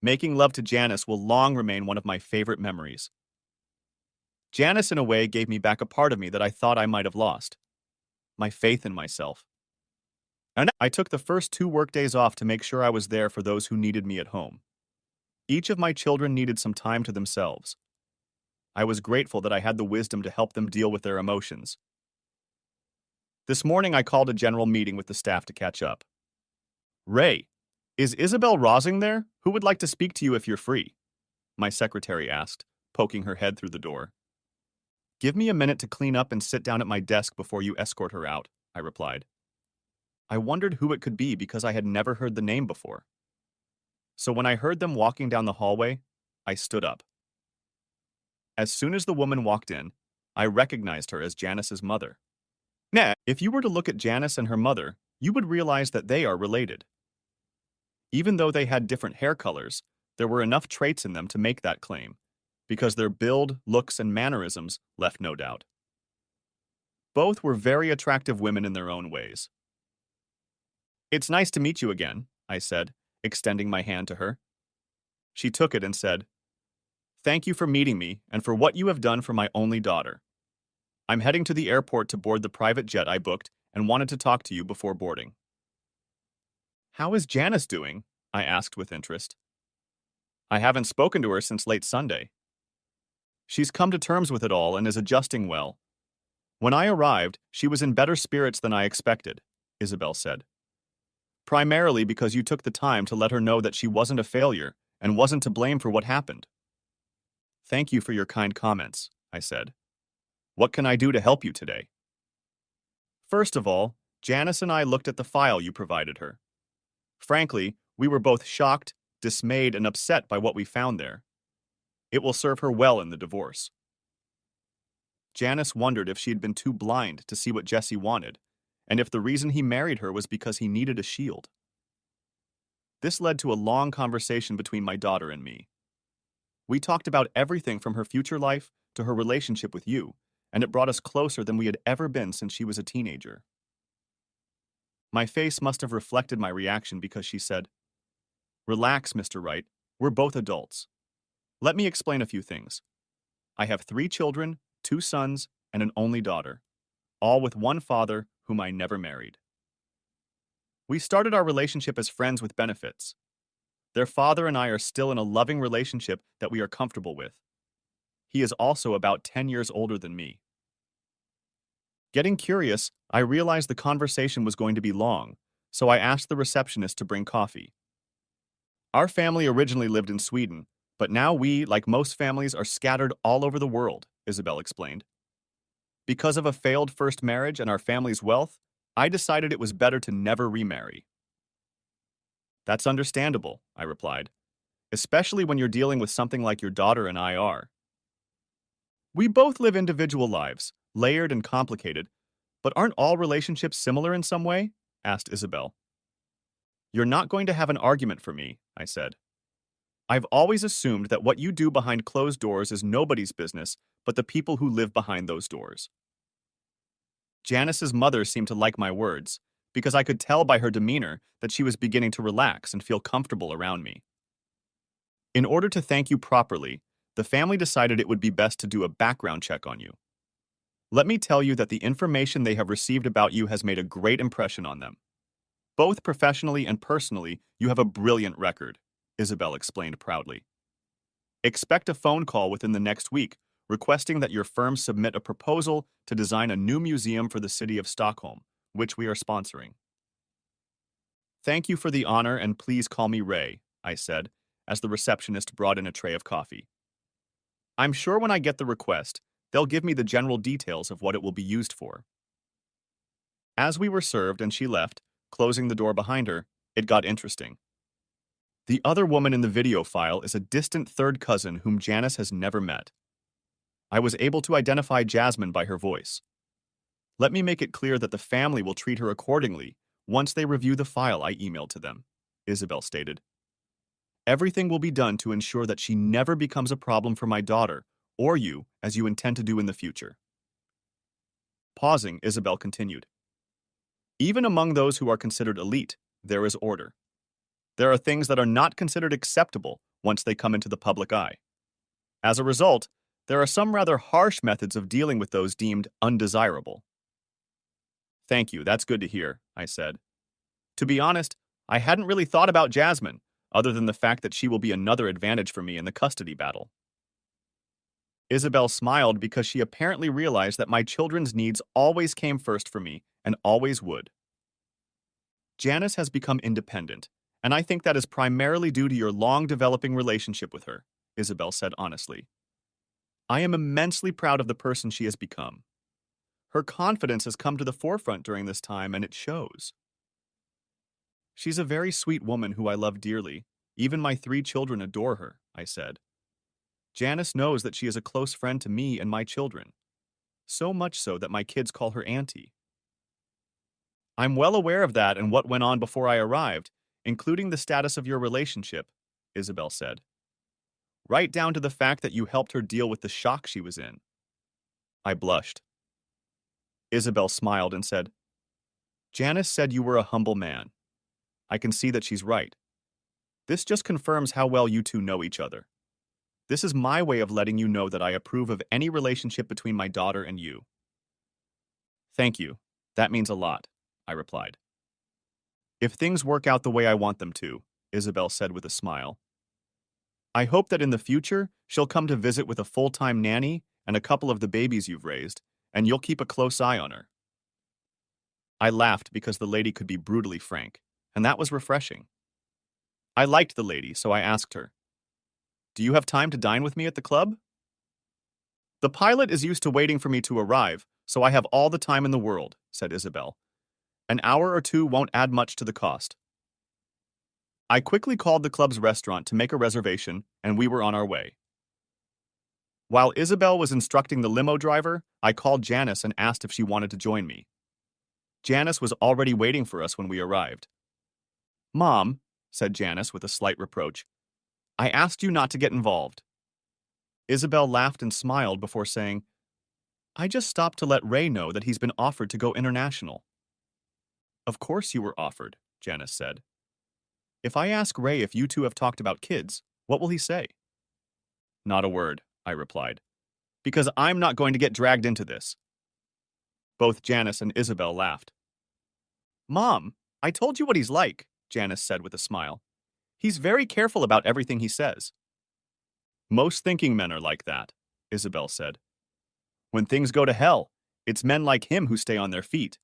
Making love to Janice will long remain one of my favorite memories. Janice, in a way, gave me back a part of me that I thought I might have lost. My faith in myself. And I took the first 2 workdays off to make sure I was there for those who needed me at home. Each of my children needed some time to themselves. I was grateful that I had the wisdom to help them deal with their emotions. This morning I called a general meeting with the staff to catch up. Ray, is Isabel Rosing there? Who would like to speak to you if you're free? My secretary asked, poking her head through the door. Give me a minute to clean up and sit down at my desk before you escort her out, I replied. I wondered who it could be because I had never heard the name before. So when I heard them walking down the hallway, I stood up. As soon as the woman walked in, I recognized her as Janice's mother. Nah, if you were to look at Janice and her mother, you would realize that they are related. Even though they had different hair colors, there were enough traits in them to make that claim, because their build, looks, and mannerisms left no doubt. Both were very attractive women in their own ways. It's nice to meet you again, I said, extending my hand to her. She took it and said, Thank you for meeting me and for what you have done for my only daughter. I'm heading to the airport to board the private jet I booked and wanted to talk to you before boarding. How is Janice doing? I asked with interest. I haven't spoken to her since late Sunday. She's come to terms with it all and is adjusting well. When I arrived, she was in better spirits than I expected, Isabel said. Primarily because you took the time to let her know that she wasn't a failure and wasn't to blame for what happened. Thank you for your kind comments, I said. What can I do to help you today? First of all, Janice and I looked at the file you provided her. Frankly, we were both shocked, dismayed, and upset by what we found there. It will serve her well in the divorce. Janice wondered if she had been too blind to see what Jesse wanted, and if the reason he married her was because he needed a shield. This led to a long conversation between my daughter and me. We talked about everything from her future life to her relationship with you, and it brought us closer than we had ever been since she was a teenager. My face must have reflected my reaction because she said, Relax, Mr. Wright. We're both adults. Let me explain a few things. I have 3 children, 2 sons, and an only daughter, all with one father whom I never married. We started our relationship as friends with benefits. Their father and I are still in a loving relationship that we are comfortable with. He is also about 10 years older than me. Getting curious, I realized the conversation was going to be long, so I asked the receptionist to bring coffee. Our family originally lived in Sweden, but now we, like most families, are scattered all over the world, Isabel explained. Because of a failed first marriage and our family's wealth, I decided it was better to never remarry. That's understandable, I replied, especially when you're dealing with something like your daughter and I are. We both live individual lives, layered and complicated, but aren't all relationships similar in some way? Asked Isabel. You're not going to have an argument for me, I said. I've always assumed that what you do behind closed doors is nobody's business but the people who live behind those doors. Janice's mother seemed to like my words, because I could tell by her demeanor that she was beginning to relax and feel comfortable around me. In order to thank you properly, the family decided it would be best to do a background check on you. Let me tell you that the information they have received about you has made a great impression on them. Both professionally and personally, you have a brilliant record, Isabel explained proudly. Expect a phone call within the next week requesting that your firm submit a proposal to design a new museum for the city of Stockholm, which we are sponsoring. Thank you for the honor and please call me Ray, I said, as the receptionist brought in a tray of coffee. I'm sure when I get the request, they'll give me the general details of what it will be used for. As we were served and she left, closing the door behind her, it got interesting. The other woman in the video file is a distant third cousin whom Janice has never met. I was able to identify Jasmine by her voice. Let me make it clear that the family will treat her accordingly once they review the file I emailed to them, Isabel stated. Everything will be done to ensure that she never becomes a problem for my daughter or you, as you intend to do in the future. Pausing, Isabel continued. Even among those who are considered elite, there is order. There are things that are not considered acceptable once they come into the public eye. As a result, there are some rather harsh methods of dealing with those deemed undesirable. Thank you, that's good to hear, I said. To be honest, I hadn't really thought about Jasmine, other than the fact that she will be another advantage for me in the custody battle. Isabel smiled because she apparently realized that my children's needs always came first for me and always would. Janice has become independent, and I think that is primarily due to your long-developing relationship with her, Isabel said honestly. I am immensely proud of the person she has become. Her confidence has come to the forefront during this time, and it shows. She's a very sweet woman who I love dearly. Even my 3 children adore her, I said. Janice knows that she is a close friend to me and my children. So much so that my kids call her Auntie. I'm well aware of that and what went on before I arrived, including the status of your relationship, Isabel said. Right down to the fact that you helped her deal with the shock she was in. I blushed. Isabel smiled and said, Janice said you were a humble man. I can see that she's right. This just confirms how well you two know each other. This is my way of letting you know that I approve of any relationship between my daughter and you. Thank you. That means a lot, I replied. If things work out the way I want them to, Isabel said with a smile. I hope that in the future, she'll come to visit with a full-time nanny and a couple of the babies you've raised, and you'll keep a close eye on her. I laughed because the lady could be brutally frank, and that was refreshing. I liked the lady, so I asked her, Do you have time to dine with me at the club? The pilot is used to waiting for me to arrive, so I have all the time in the world, said Isabel. An hour or 2 won't add much to the cost. I quickly called the club's restaurant to make a reservation, and we were on our way. While Isabel was instructing the limo driver, I called Janice and asked if she wanted to join me. Janice was already waiting for us when we arrived. Mom, said Janice with a slight reproach, I asked you not to get involved. Isabel laughed and smiled before saying, I just stopped to let Ray know that he's been offered to go international. Of course you were offered, Janice said. If I ask Ray if you two have talked about kids, what will he say? Not a word, I replied, because I'm not going to get dragged into this. Both Janice and Isabel laughed. Mom, I told you what he's like, Janice said with a smile. He's very careful about everything he says. Most thinking men are like that, Isabel said. When things go to hell, it's men like him who stay on their feet.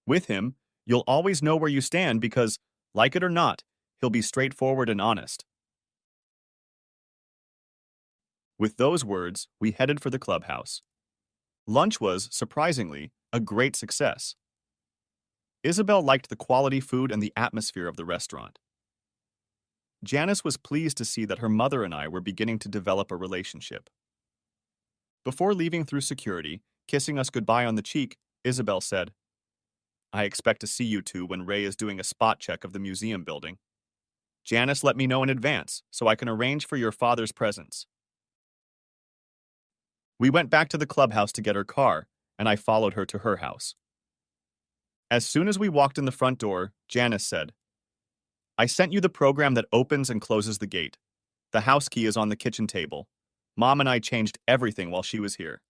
With him, you'll always know where you stand because, like it or not, He'll be straightforward and honest. With those words, we headed for the clubhouse. Lunch was, surprisingly, a great success. Isabel liked the quality food and the atmosphere of the restaurant. Janice was pleased to see that her mother and I were beginning to develop a relationship. Before leaving through security, kissing us goodbye on the cheek, Isabel said, "I expect to see you two when Ray is doing a spot check of the museum building. Janice let me know in advance so I can arrange for your father's presence." We went back to the clubhouse to get her car, and I followed her to her house. As soon as we walked in the front door, Janice said, "I sent you the program that opens and closes the gate. The house key is on the kitchen table. Mom and I changed everything while she was here.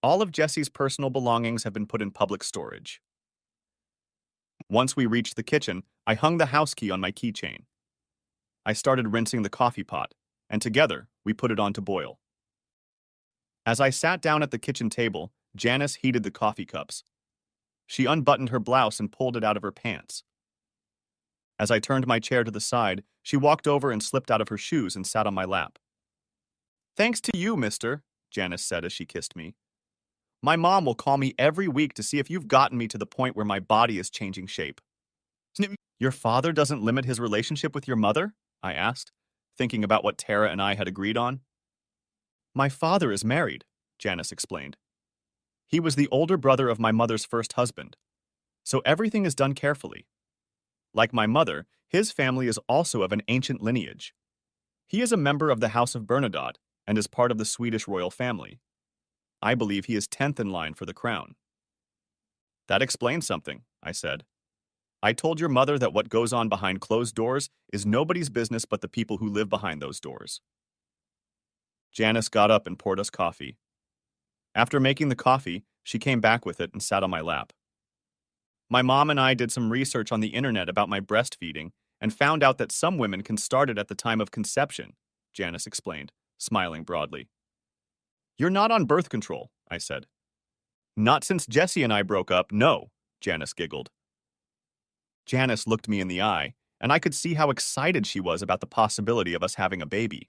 All of Jesse's personal belongings have been put in public storage." Once we reached the kitchen, I hung the house key on my keychain. I started rinsing the coffee pot, and together we put it on to boil. As I sat down at the kitchen table, Janice heated the coffee cups. She unbuttoned her blouse and pulled it out of her pants. As I turned my chair to the side, she walked over and slipped out of her shoes and sat on my lap. "Thanks to you, mister," Janice said as she kissed me. "My mom will call me every week to see if you've gotten me to the point where my body is changing shape." "Your father doesn't limit his relationship with your mother?" I asked, thinking about what Tara and I had agreed on. "My father is married," Janice explained. "He was the older brother of my mother's first husband, so everything is done carefully. Like my mother, his family is also of an ancient lineage. He is a member of the House of Bernadotte and is part of the Swedish royal family. I believe he is 10th in line for the crown." "That explains something," I said. "I told your mother that what goes on behind closed doors is nobody's business but the people who live behind those doors." Janice got up and poured us coffee. After making the coffee, she came back with it and sat on my lap. "My mom and I did some research on the internet about my breastfeeding and found out that some women can start it at the time of conception," Janice explained, smiling broadly. "You're not on birth control," I said. "Not since Jesse and I broke up, no," Janice giggled. Janice looked me in the eye, and I could see how excited she was about the possibility of us having a baby.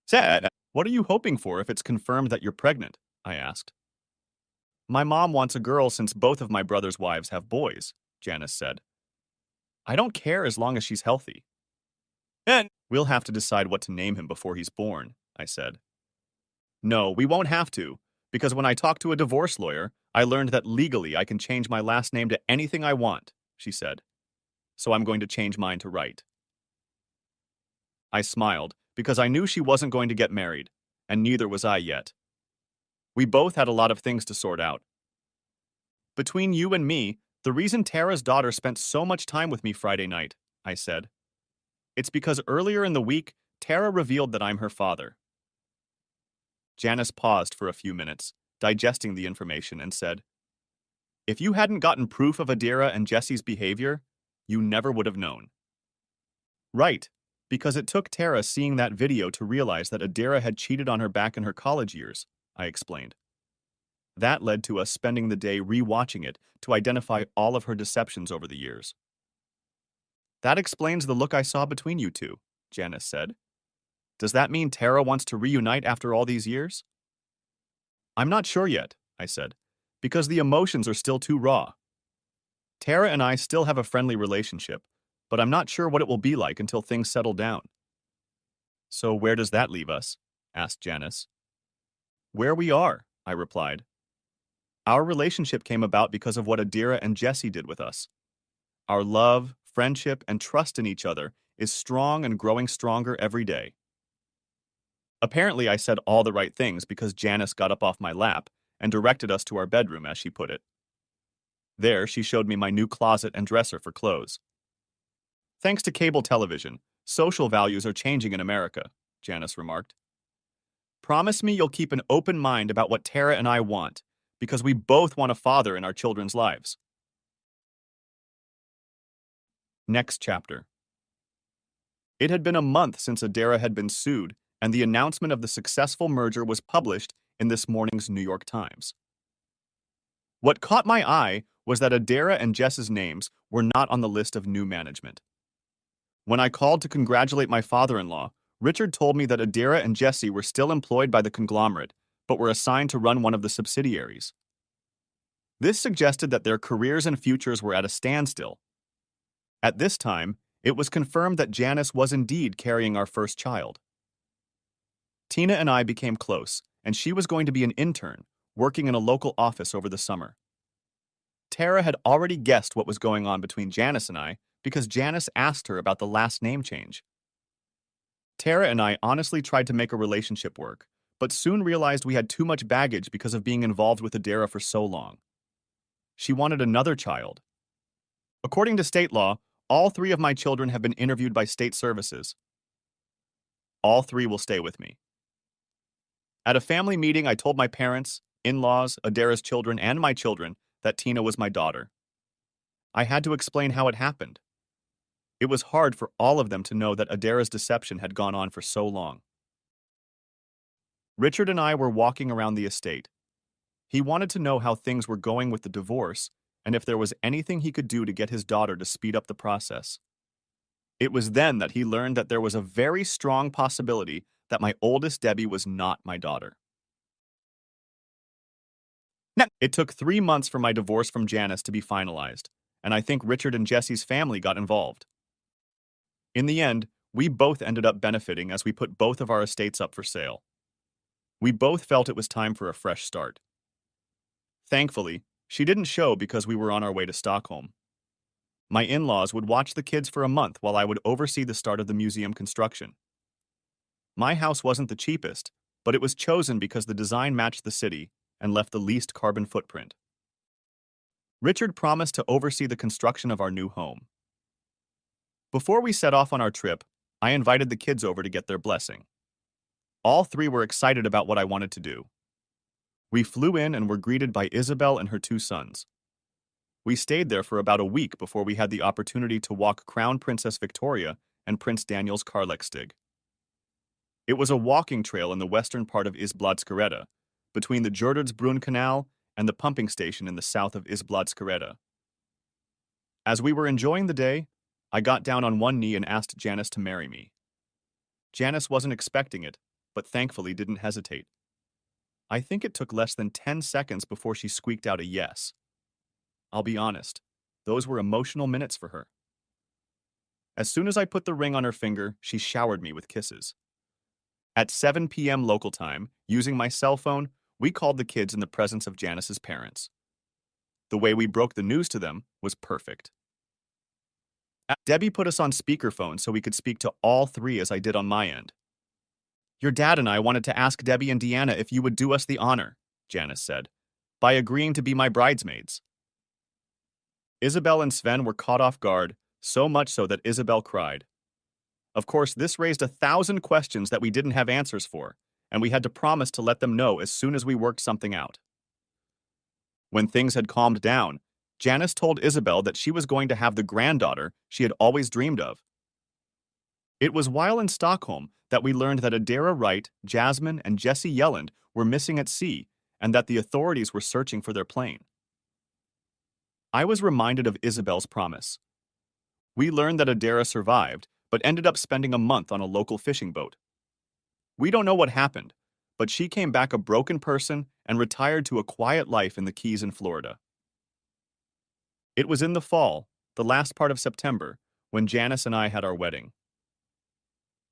"Said, what are you hoping for if it's confirmed that you're pregnant?" I asked. "My mom wants a girl since both of my brother's wives have boys," Janice said. "I don't care as long as she's healthy." "And we'll have to decide what to name him before he's born," I said. "No, we won't have to, because when I talked to a divorce lawyer, I learned that legally I can change my last name to anything I want," she said. "So I'm going to change mine to Wright." I smiled, because I knew she wasn't going to get married, and neither was I yet. We both had a lot of things to sort out. "Between you and me, the reason Tara's daughter spent so much time with me Friday night," I said. "It's because earlier in the week, Tara revealed that I'm her father." Janice paused for a few minutes, digesting the information, and said, "If you hadn't gotten proof of Adira and Jesse's behavior, you never would have known." "Right, because it took Tara seeing that video to realize that Adira had cheated on her back in her college years," I explained. "That led to us spending the day re-watching it to identify all of her deceptions over the years." "That explains the look I saw between you two," Janice said. "Does that mean Tara wants to reunite after all these years?" "I'm not sure yet," I said, "because the emotions are still too raw. Tara and I still have a friendly relationship, but I'm not sure what it will be like until things settle down." "So where does that leave us?" asked Janice. "Where we are," I replied. "Our relationship came about because of what Adira and Jesse did with us. Our love, friendship, and trust in each other is strong and growing stronger every day." Apparently, I said all the right things because Janice got up off my lap and directed us to our bedroom, as she put it. There, she showed me my new closet and dresser for clothes. "Thanks to cable television, social values are changing in America," Janice remarked. "Promise me you'll keep an open mind about what Tara and I want, because we both want a father in our children's lives." Next chapter. It had been a month since Adara had been sued, and the announcement of the successful merger was published in this morning's New York Times. What caught my eye was that Adara and Jess's names were not on the list of new management. When I called to congratulate my father-in-law, Richard told me that Adira and Jesse were still employed by the conglomerate, but were assigned to run one of the subsidiaries. This suggested that their careers and futures were at a standstill. At this time, it was confirmed that Janice was indeed carrying our first child. Tina and I became close, and she was going to be an intern, working in a local office over the summer. Tara had already guessed what was going on between Janice and I because Janice asked her about the last name change. Tara and I honestly tried to make a relationship work, but soon realized we had too much baggage because of being involved with Adira for so long. She wanted another child. According to state law, all 3 of my children have been interviewed by state services. All 3 will stay with me. At a family meeting, I told my parents, in-laws, Adira's children, and my children that Tina was my daughter. I had to explain how it happened. It was hard for all of them to know that Adira's deception had gone on for so long. Richard and I were walking around the estate. He wanted to know how things were going with the divorce and if there was anything he could do to get his daughter to speed up the process. It was then that he learned that there was a very strong possibility that my oldest Debbie was not my daughter. It took 3 months for my divorce from Janice to be finalized, and I think Richard and Jesse's family got involved. In the end, we both ended up benefiting as we put both of our estates up for sale. We both felt it was time for a fresh start. Thankfully, she didn't show because we were on our way to Stockholm. My in-laws would watch the kids for a month while I would oversee the start of the museum construction. My house wasn't the cheapest, but it was chosen because the design matched the city and left the least carbon footprint. Richard promised to oversee the construction of our new home. Before we set off on our trip, I invited the kids over to get their blessing. All 3 were excited about what I wanted to do. We flew in and were greeted by Isabel and her 2 sons. We stayed there for about a week before we had the opportunity to walk Crown Princess Victoria and Prince Daniel's Karlexstig. It was a walking trail in the western part of Isbladskareta, between the Gjordardsbrunn Canal and the pumping station in the south of Isbladskareta. As we were enjoying the day, I got down on one knee and asked Janice to marry me. Janice wasn't expecting it, but thankfully didn't hesitate. I think it took less than 10 seconds before she squeaked out a yes. I'll be honest, those were emotional minutes for her. As soon as I put the ring on her finger, she showered me with kisses. At 7 p.m. local time, using my cell phone, we called the kids in the presence of Janice's parents. The way we broke the news to them was perfect. Debbie put us on speakerphone so we could speak to all 3 as I did on my end. Your dad and I wanted to ask Debbie and Deanna if you would do us the honor, Janice said, by agreeing to be my bridesmaids. Isabel and Sven were caught off guard, so much so that Isabel cried. Of course, this raised 1,000 questions that we didn't have answers for, and we had to promise to let them know as soon as we worked something out. When things had calmed down, Janice told Isabel that she was going to have the granddaughter she had always dreamed of. It was while in Stockholm that we learned that Adira Wright, Jasmine, and Jesse Yelland were missing at sea and that the authorities were searching for their plane. I was reminded of Isabel's promise. We learned that Adira survived, but ended up spending a month on a local fishing boat. We don't know what happened, but she came back a broken person and retired to a quiet life in the Keys in Florida. It was in the fall, the last part of September, when Janice and I had our wedding.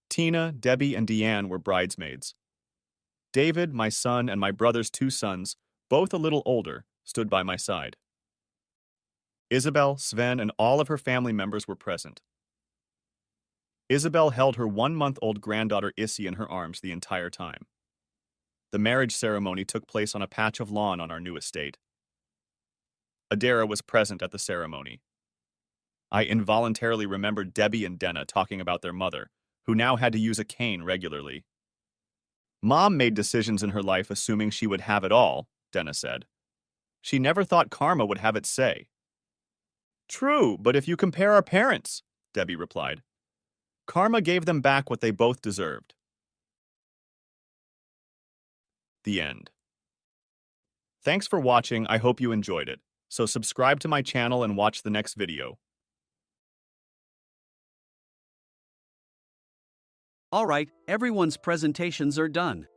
Tina, Debbie, and Deanne were bridesmaids. David, my son, and my brother's 2 sons, both a little older, stood by my side. Isabel, Sven, and all of her family members were present. Isabel held her 1-month-old granddaughter Issy in her arms the entire time. The marriage ceremony took place on a patch of lawn on our new estate. Adira was present at the ceremony. I involuntarily remembered Debbie and Denna talking about their mother, who now had to use a cane regularly. Mom made decisions in her life assuming she would have it all, Denna said. She never thought karma would have its say. True, but if you compare our parents, Debbie replied. Karma gave them back what they both deserved. The end. Thanks for watching. I hope you enjoyed it. So subscribe to my channel and watch the next video. All right, everyone's presentations are done,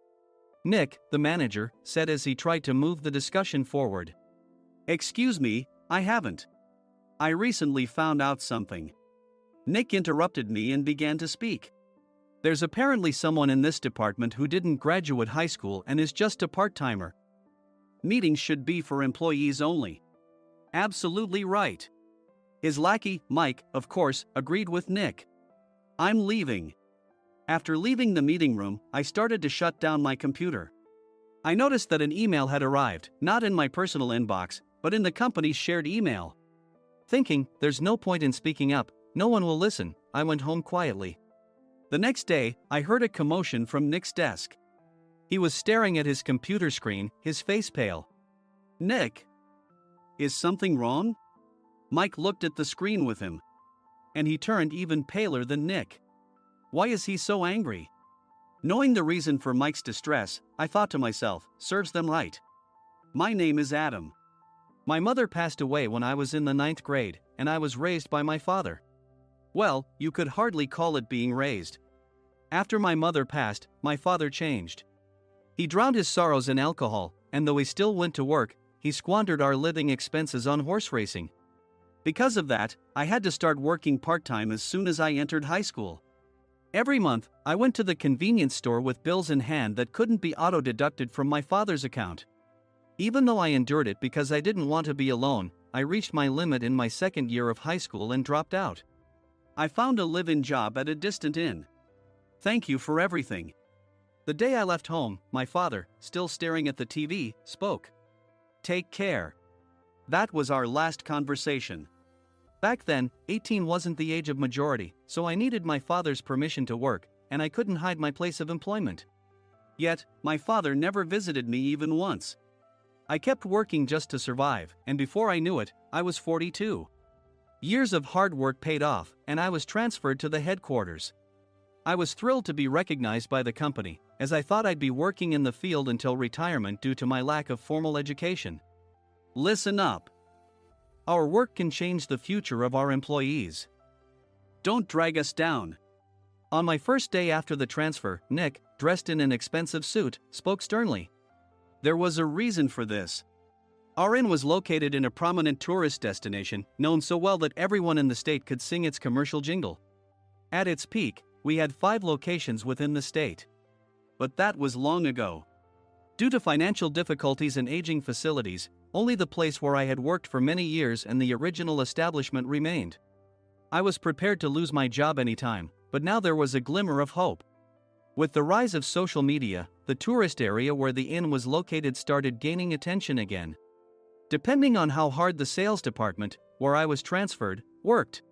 Nick, the manager, said as he tried to move the discussion forward. Excuse me, I haven't. I recently found out something. Nick interrupted me and began to speak. There's apparently someone in this department who didn't graduate high school and is just a part-timer. Meetings should be for employees only. Absolutely right. His lackey, Mike, of course, agreed with Nick. I'm leaving. After leaving the meeting room, I started to shut down my computer. I noticed that an email had arrived, not in my personal inbox, but in the company's shared email. Thinking, there's no point in speaking up, no one will listen, I went home quietly. The next day, I heard a commotion from Nick's desk. He was staring at his computer screen, his face pale. Nick? Is something wrong? Mike looked at the screen with him. And he turned even paler than Nick. Why is he so angry? Knowing the reason for Mike's distress, I thought to myself, serves them right. My name is Adam. My mother passed away when I was in the 9th grade, and I was raised by my father. Well, you could hardly call it being raised. After my mother passed, my father changed. He drowned his sorrows in alcohol, and though he still went to work, he squandered our living expenses on horse racing. Because of that, I had to start working part-time as soon as I entered high school. Every month, I went to the convenience store with bills in hand that couldn't be auto-deducted from my father's account. Even though I endured it because I didn't want to be alone, I reached my limit in my second year of high school and dropped out. I found a live-in job at a distant inn. Thank you for everything. The day I left home, my father, still staring at the TV, spoke. Take care. That was our last conversation. Back then, 18 wasn't the age of majority, so I needed my father's permission to work, and I couldn't hide my place of employment. Yet, my father never visited me even once. I kept working just to survive, and before I knew it, I was 42. Years of hard work paid off, and I was transferred to the headquarters. I was thrilled to be recognized by the company, as I thought I'd be working in the field until retirement due to my lack of formal education. Listen up. Our work can change the future of our employees. Don't drag us down. On my first day after the transfer, Nick, dressed in an expensive suit, spoke sternly. There was a reason for this. Our inn was located in a prominent tourist destination, known so well that everyone in the state could sing its commercial jingle. At its peak, we had 5 locations within the state. But that was long ago. Due to financial difficulties and aging facilities, only the place where I had worked for many years and the original establishment remained. I was prepared to lose my job anytime, but now there was a glimmer of hope. With the rise of social media, the tourist area where the inn was located started gaining attention again. Depending on how hard the sales department, where I was transferred, worked,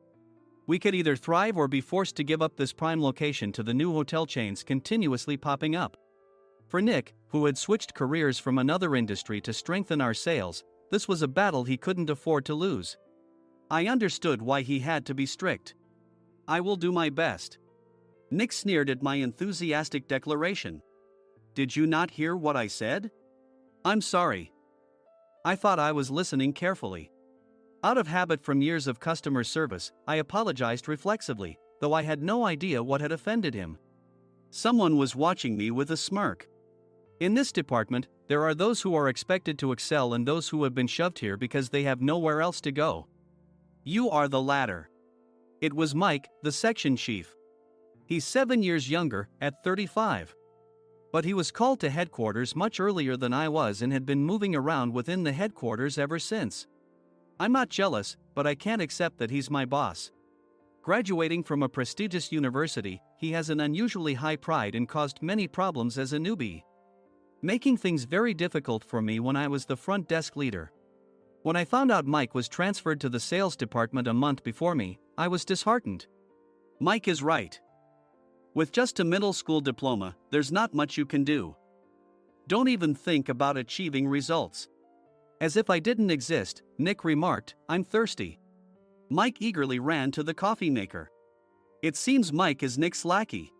we could either thrive or be forced to give up this prime location to the new hotel chains continuously popping up. For Nick, who had switched careers from another industry to strengthen our sales, this was a battle he couldn't afford to lose. I understood why he had to be strict. I will do my best. Nick sneered at my enthusiastic declaration. Did you not hear what I said? I'm sorry. I thought I was listening carefully. Out of habit from years of customer service, I apologized reflexively, though I had no idea what had offended him. Someone was watching me with a smirk. In this department, there are those who are expected to excel and those who have been shoved here because they have nowhere else to go. You are the latter. It was Mike, the section chief. He's 7 years younger, at 35. But he was called to headquarters much earlier than I was and had been moving around within the headquarters ever since. I'm not jealous, but I can't accept that he's my boss. Graduating from a prestigious university, he has an unusually high pride and caused many problems as a newbie, making things very difficult for me when I was the front desk leader. When I found out Mike was transferred to the sales department a month before me, I was disheartened. Mike is right. With just a middle school diploma, there's not much you can do. Don't even think about achieving results. As if I didn't exist, Nick remarked, I'm thirsty. Mike eagerly ran to the coffee maker. It seems Mike is Nick's lackey.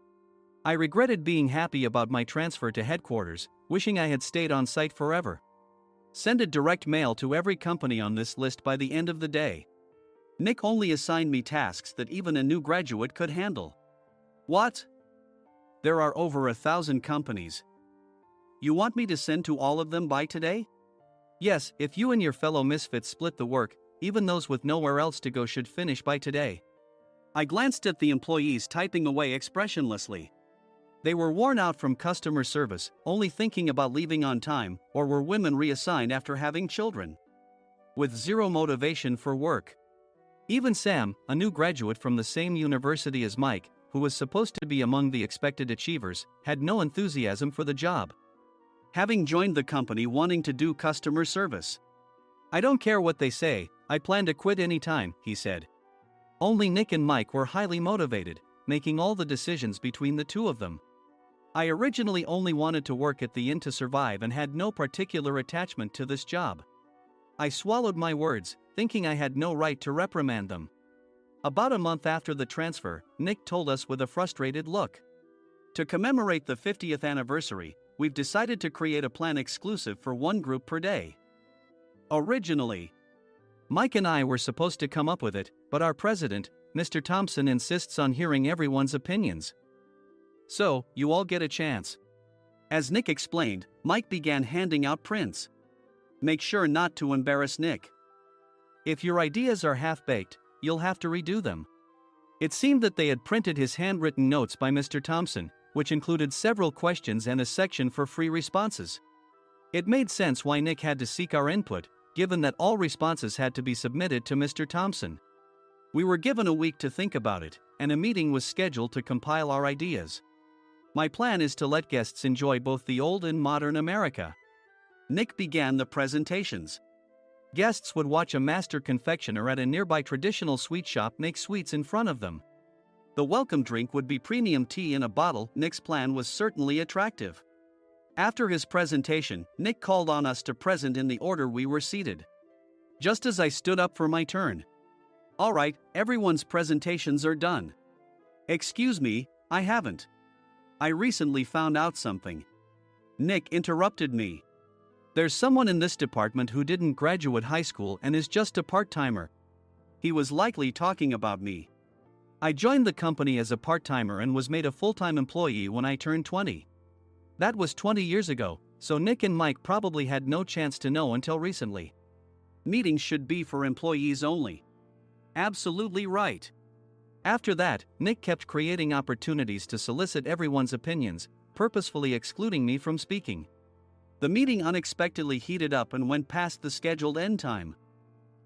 I regretted being happy about my transfer to headquarters, wishing I had stayed on site forever. Send a direct mail to every company on this list by the end of the day. Nick only assigned me tasks that even a new graduate could handle. What? There are over 1,000 companies. You want me to send to all of them by today? Yes, if you and your fellow misfits split the work, even those with nowhere else to go should finish by today. I glanced at the employees typing away expressionlessly. They were worn out from customer service, only thinking about leaving on time, or were women reassigned after having children. With zero motivation for work. Even Sam, a new graduate from the same university as Mike, who was supposed to be among the expected achievers, had no enthusiasm for the job. Having joined the company wanting to do customer service. I don't care what they say, I plan to quit anytime, he said. Only Nick and Mike were highly motivated, making all the decisions between the two of them. I originally only wanted to work at the inn to survive and had no particular attachment to this job. I swallowed my words, thinking I had no right to reprimand them. About a month after the transfer, Nick told us with a frustrated look. To commemorate the 50th anniversary, we've decided to create a plan exclusive for one group per day. Originally, Mike and I were supposed to come up with it, but our president, Mr. Thompson, insists on hearing everyone's opinions. So, you all get a chance. As Nick explained, Mike began handing out prints. Make sure not to embarrass Nick. If your ideas are half-baked, you'll have to redo them. It seemed that they had printed his handwritten notes by Mr. Thompson, which included several questions and a section for free responses. It made sense why Nick had to seek our input, given that all responses had to be submitted to Mr. Thompson. We were given a week to think about it, and a meeting was scheduled to compile our ideas. My plan is to let guests enjoy both the old and modern America. Nick began the presentations. Guests would watch a master confectioner at a nearby traditional sweet shop make sweets in front of them. The welcome drink would be premium tea in a bottle. Nick's plan was certainly attractive. After his presentation, Nick called on us to present in the order we were seated. Just as I stood up for my turn. All right, everyone's presentations are done. Excuse me, I haven't. I recently found out something. Nick interrupted me. There's someone in this department who didn't graduate high school and is just a part-timer. He was likely talking about me. I joined the company as a part-timer and was made a full-time employee when I turned 20. That was 20 years ago, so Nick and Mike probably had no chance to know until recently. Meetings should be for employees only. Absolutely right. After that, Nick kept creating opportunities to solicit everyone's opinions, purposefully excluding me from speaking. The meeting unexpectedly heated up and went past the scheduled end time.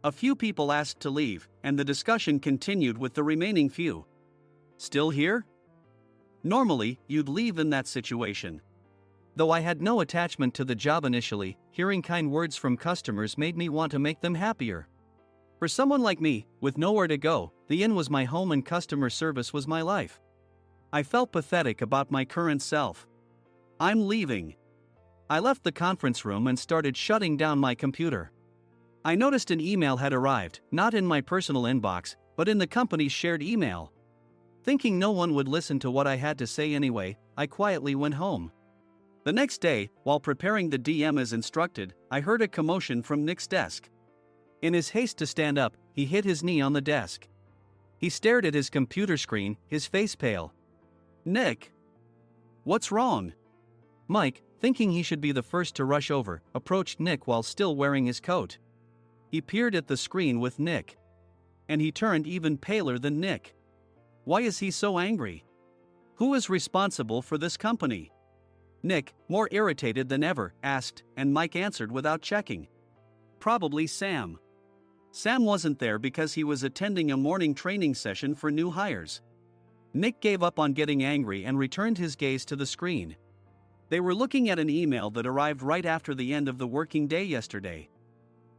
A few people asked to leave, and the discussion continued with the remaining few. Still here? Normally, you'd leave in that situation. Though I had no attachment to the job initially, hearing kind words from customers made me want to make them happier. For someone like me, with nowhere to go, the inn was my home and customer service was my life. I felt pathetic about my current self. I'm leaving. I left the conference room and started shutting down my computer. I noticed an email had arrived, not in my personal inbox, but in the company's shared email. Thinking no one would listen to what I had to say anyway, I quietly went home. The next day, while preparing the DM as instructed, I heard a commotion from Nick's desk. In his haste to stand up, he hit his knee on the desk. He stared at his computer screen, his face pale. Nick! What's wrong? Mike, thinking he should be the first to rush over, approached Nick while still wearing his coat. He peered at the screen with Nick. And he turned even paler than Nick. Why is he so angry? Who is responsible for this company? Nick, more irritated than ever, asked, and Mike answered without checking. Probably Sam. Sam wasn't there because he was attending a morning training session for new hires. Nick gave up on getting angry and returned his gaze to the screen. They were looking at an email that arrived right after the end of the working day yesterday.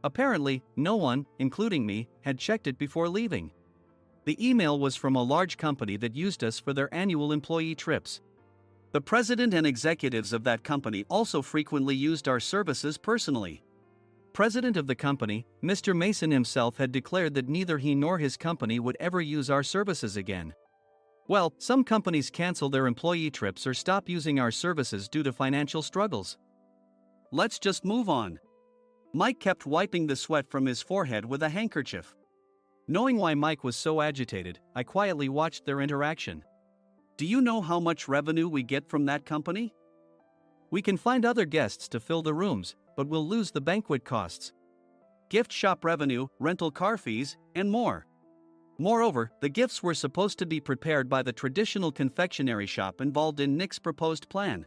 Apparently, no one, including me, had checked it before leaving. The email was from a large company that used us for their annual employee trips. The president and executives of that company also frequently used our services personally. President of the company, Mr. Mason himself, had declared that neither he nor his company would ever use our services again. Well, some companies cancel their employee trips or stop using our services due to financial struggles. Let's just move on. Mike kept wiping the sweat from his forehead with a handkerchief. Knowing why Mike was so agitated, I quietly watched their interaction. Do you know how much revenue we get from that company? We can find other guests to fill the rooms, but we'll lose the banquet costs, gift shop revenue, rental car fees, and more. Moreover, the gifts were supposed to be prepared by the traditional confectionery shop involved in Nick's proposed plan.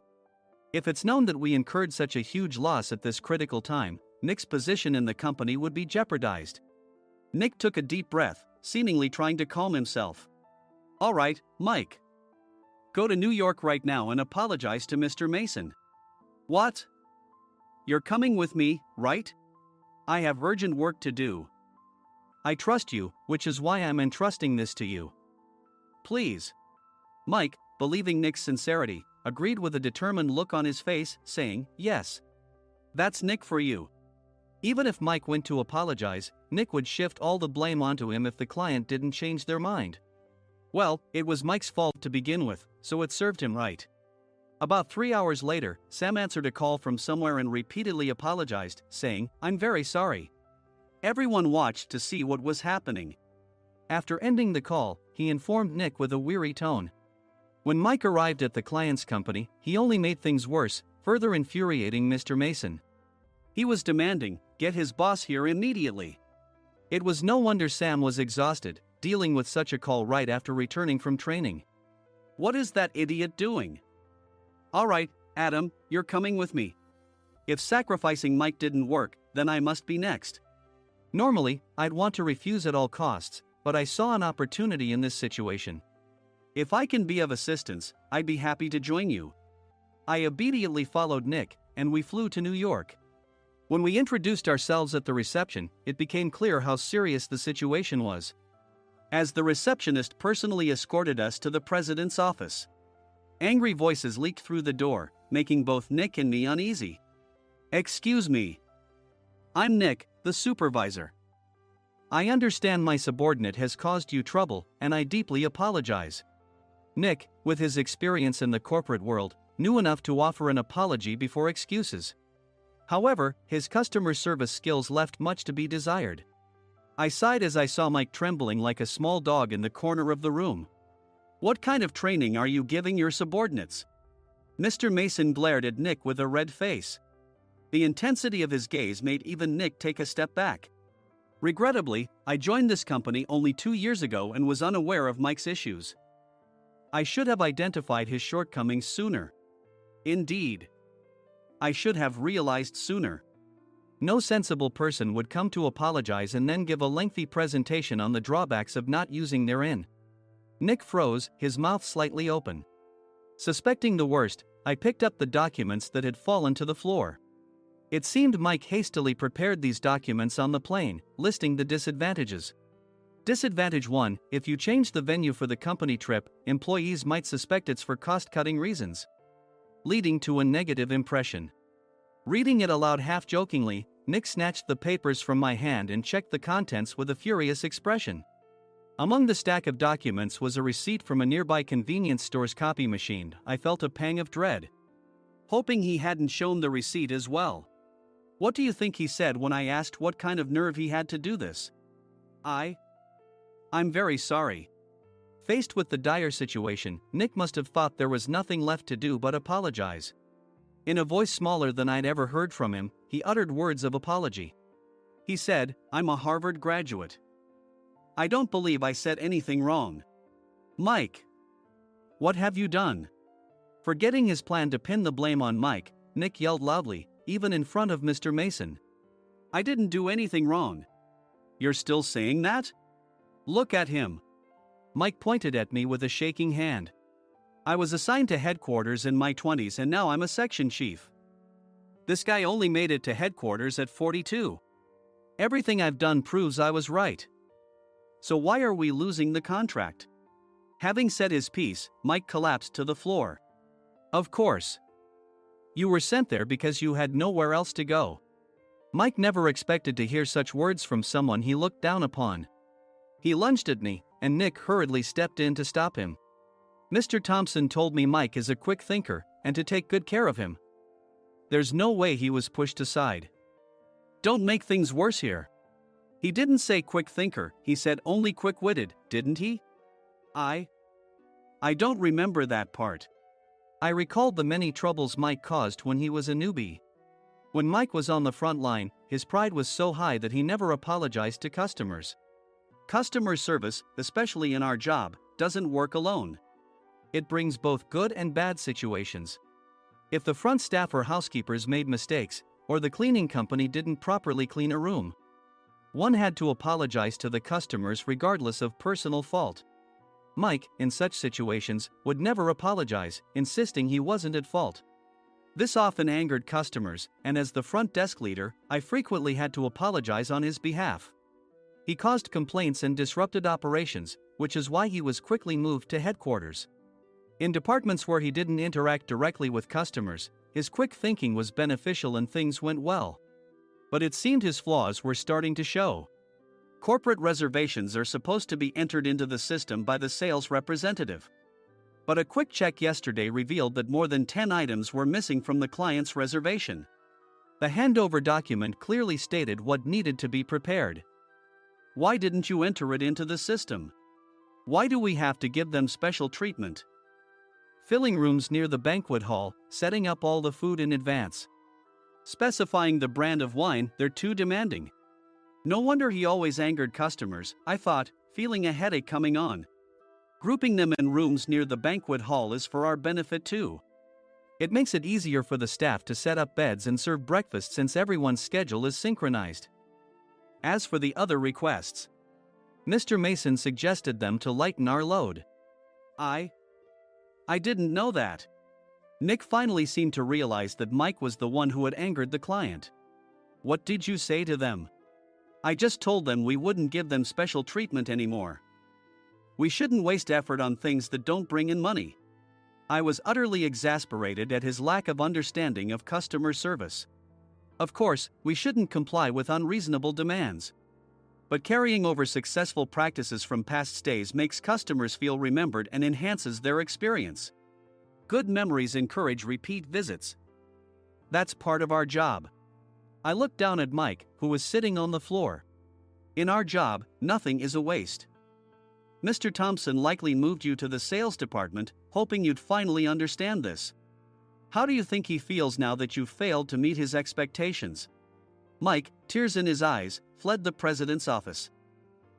If it's known that we incurred such a huge loss at this critical time, Nick's position in the company would be jeopardized. Nick took a deep breath, seemingly trying to calm himself. All right, Mike. Go to New York right now and apologize to Mr. Mason. What? You're coming with me, right? I have urgent work to do. I trust you, which is why I'm entrusting this to you. Please. Mike, believing Nick's sincerity, agreed with a determined look on his face, saying, yes. That's Nick for you. Even if Mike went to apologize, Nick would shift all the blame onto him if the client didn't change their mind. Well, it was Mike's fault to begin with, so it served him right. About 3 hours later, Sam answered a call from somewhere and repeatedly apologized, saying, I'm very sorry. Everyone watched to see what was happening. After ending the call, he informed Nick with a weary tone. When Mike arrived at the client's company, he only made things worse, further infuriating Mr. Mason. He was demanding, get his boss here immediately. It was no wonder Sam was exhausted, dealing with such a call right after returning from training. What is that idiot doing? All right, Adam, you're coming with me. If sacrificing Mike didn't work, then I must be next. Normally, I'd want to refuse at all costs, but I saw an opportunity in this situation. If I can be of assistance, I'd be happy to join you. I obediently followed Nick, and we flew to New York. When we introduced ourselves at the reception, it became clear how serious the situation was, as the receptionist personally escorted us to the president's office. Angry voices leaked through the door, making both Nick and me uneasy. Excuse me. I'm Nick, the supervisor. I understand my subordinate has caused you trouble, and I deeply apologize. Nick, with his experience in the corporate world, knew enough to offer an apology before excuses. However, his customer service skills left much to be desired. I sighed as I saw Mike trembling like a small dog in the corner of the room. What kind of training are you giving your subordinates? Mr. Mason glared at Nick with a red face. The intensity of his gaze made even Nick take a step back. Regrettably, I joined this company only 2 years ago and was unaware of Mike's issues. I should have identified his shortcomings sooner. Indeed. I should have realized sooner. No sensible person would come to apologize and then give a lengthy presentation on the drawbacks of not using their in. Nick froze, his mouth slightly open. Suspecting the worst, I picked up the documents that had fallen to the floor. It seemed Mike hastily prepared these documents on the plane, listing the disadvantages. Disadvantage 1: if you change the venue for the company trip, employees might suspect it's for cost-cutting reasons, leading to a negative impression. Reading it aloud half-jokingly, Nick snatched the papers from my hand and checked the contents with a furious expression. Among the stack of documents was a receipt from a nearby convenience store's copy machine. I felt a pang of dread, hoping he hadn't shown the receipt as well. What do you think he said when I asked what kind of nerve he had to do this? I'm very sorry. Faced with the dire situation, Nick must have thought there was nothing left to do but apologize. In a voice smaller than I'd ever heard from him, he uttered words of apology. He said, I'm a Harvard graduate. I don't believe I said anything wrong. Mike, what have you done? Forgetting his plan to pin the blame on Mike, Nick yelled loudly, even in front of Mr. Mason. I didn't do anything wrong. You're still saying that? Look at him. Mike pointed at me with a shaking hand. I was assigned to headquarters in my 20s and now I'm a section chief. This guy only made it to headquarters at 42. Everything I've done proves I was right. So why are we losing the contract? Having said his piece, Mike collapsed to the floor. Of course. You were sent there because you had nowhere else to go. Mike never expected to hear such words from someone he looked down upon. He lunged at me, and Nick hurriedly stepped in to stop him. Mr. Thompson told me Mike is a quick thinker, and to take good care of him. There's no way he was pushed aside. Don't make things worse here. He didn't say quick thinker, he said only quick-witted, didn't he? I don't remember that part. I recalled the many troubles Mike caused when he was a newbie. When Mike was on the front line, his pride was so high that he never apologized to customers. Customer service, especially in our job, doesn't work alone. It brings both good and bad situations. If the front staff or housekeepers made mistakes, or the cleaning company didn't properly clean a room, one had to apologize to the customers regardless of personal fault. Mike, in such situations, would never apologize, insisting he wasn't at fault. This often angered customers, and as the front desk leader, I frequently had to apologize on his behalf. He caused complaints and disrupted operations, which is why he was quickly moved to headquarters. In departments where he didn't interact directly with customers, his quick thinking was beneficial and things went well. But it seemed his flaws were starting to show. Corporate reservations are supposed to be entered into the system by the sales representative. But a quick check yesterday revealed that more than 10 items were missing from the client's reservation. The handover document clearly stated what needed to be prepared. Why didn't you enter it into the system? Why do we have to give them special treatment? Filling rooms near the banquet hall, setting up all the food in advance. Specifying the brand of wine, they're too demanding. No wonder he always angered customers, I thought, feeling a headache coming on. Grouping them in rooms near the banquet hall is for our benefit too. It makes it easier for the staff to set up beds and serve breakfast since everyone's schedule is synchronized. As for the other requests, Mr. Mason suggested them to lighten our load. I didn't know that. Nick finally seemed to realize that Mike was the one who had angered the client. What did you say to them? I just told them we wouldn't give them special treatment anymore. We shouldn't waste effort on things that don't bring in money. I was utterly exasperated at his lack of understanding of customer service. Of course, we shouldn't comply with unreasonable demands. But carrying over successful practices from past stays makes customers feel remembered and enhances their experience. Good memories encourage repeat visits. That's part of our job. I looked down at Mike, who was sitting on the floor. In our job, nothing is a waste. Mr. Thompson likely moved you to the sales department, hoping you'd finally understand this. How do you think he feels now that you've failed to meet his expectations? Mike, tears in his eyes, fled the president's office.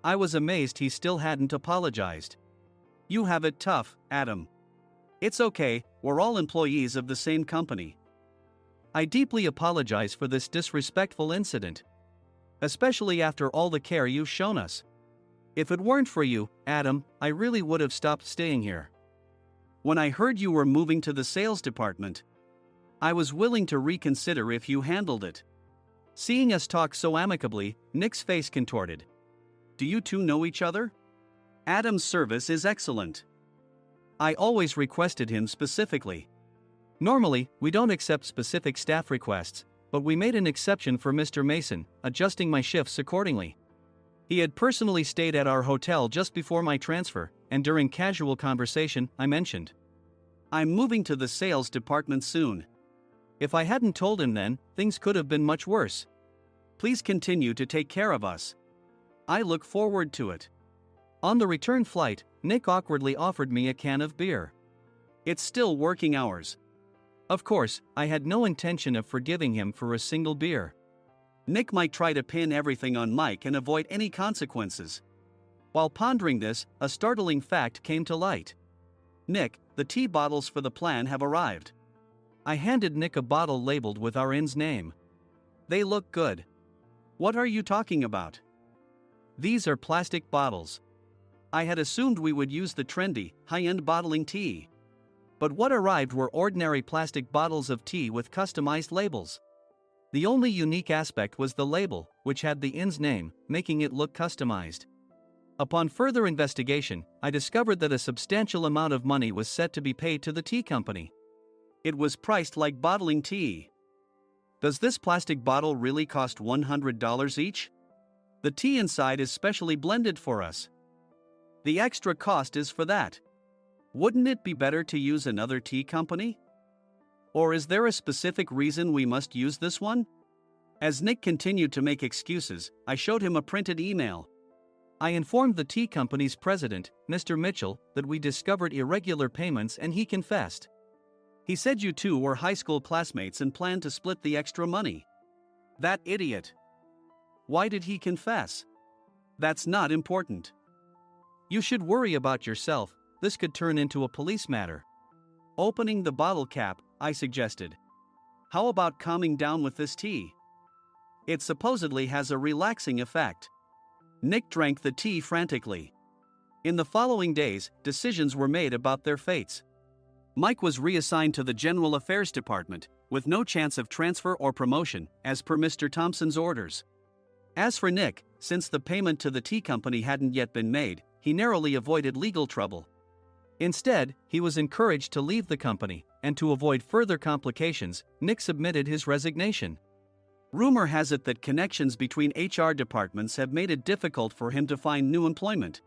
I was amazed he still hadn't apologized. You have it tough, Adam. It's okay, we're all employees of the same company. I deeply apologize for this disrespectful incident. Especially after all the care you've shown us. If it weren't for you, Adam, I really would have stopped staying here. When I heard you were moving to the sales department, I was willing to reconsider if you handled it. Seeing us talk so amicably, Nick's face contorted. Do you two know each other? Adam's service is excellent. I always requested him specifically. Normally, we don't accept specific staff requests, but we made an exception for Mr. Mason, adjusting my shifts accordingly. He had personally stayed at our hotel just before my transfer, and during casual conversation, I mentioned, I'm moving to the sales department soon. If I hadn't told him then, things could have been much worse. Please continue to take care of us. I look forward to it. On the return flight, Nick awkwardly offered me a can of beer. It's still working hours. Of course, I had no intention of forgiving him for a single beer. Nick might try to pin everything on Mike and avoid any consequences. While pondering this, a startling fact came to light. Nick, the tea bottles for the plan have arrived. I handed Nick a bottle labeled with our inn's name. They look good. What are you talking about? These are plastic bottles. I had assumed we would use the trendy, high-end bottling tea. But what arrived were ordinary plastic bottles of tea with customized labels. The only unique aspect was the label, which had the inn's name, making it look customized. Upon further investigation, I discovered that a substantial amount of money was set to be paid to the tea company. It was priced like bottling tea. Does this plastic bottle really cost $100 each? The tea inside is specially blended for us. The extra cost is for that. Wouldn't it be better to use another tea company? Or is there a specific reason we must use this one? As Nick continued to make excuses, I showed him a printed email. I informed the tea company's president, Mr. Mitchell, that we discovered irregular payments and he confessed. He said you two were high school classmates and planned to split the extra money. That idiot. Why did he confess? That's not important. You should worry about yourself, this could turn into a police matter. Opening the bottle cap, I suggested. How about calming down with this tea? It supposedly has a relaxing effect. Nick drank the tea frantically. In the following days, decisions were made about their fates. Mike was reassigned to the General Affairs Department, with no chance of transfer or promotion, as per Mr. Thompson's orders. As for Nick, since the payment to the tea company hadn't yet been made, he narrowly avoided legal trouble. Instead, he was encouraged to leave the company, and to avoid further complications, Nick submitted his resignation. Rumor has it that connections between HR departments have made it difficult for him to find new employment.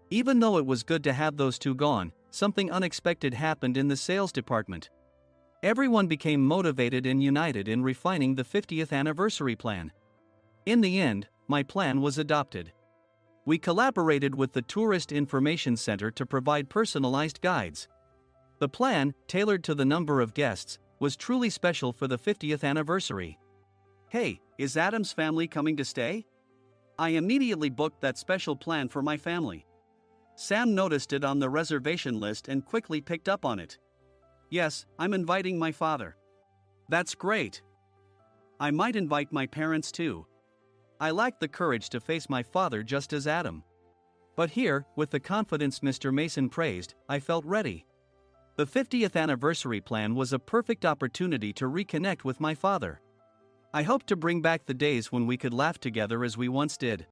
Even though it was good to have those two gone, something unexpected happened in the sales department. Everyone became motivated and united in refining the 50th anniversary plan. In the end, my plan was adopted. We collaborated with the Tourist Information Center to provide personalized guides. The plan, tailored to the number of guests, was truly special for the 50th anniversary. Hey, is Adam's family coming to stay? I immediately booked that special plan for my family. Sam noticed it on the reservation list and quickly picked up on it. Yes, I'm inviting my father. That's great. I might invite my parents too. I lacked the courage to face my father just as Adam. But here, with the confidence Mr. Mason praised, I felt ready. The 50th anniversary plan was a perfect opportunity to reconnect with my father. I hoped to bring back the days when we could laugh together as we once did.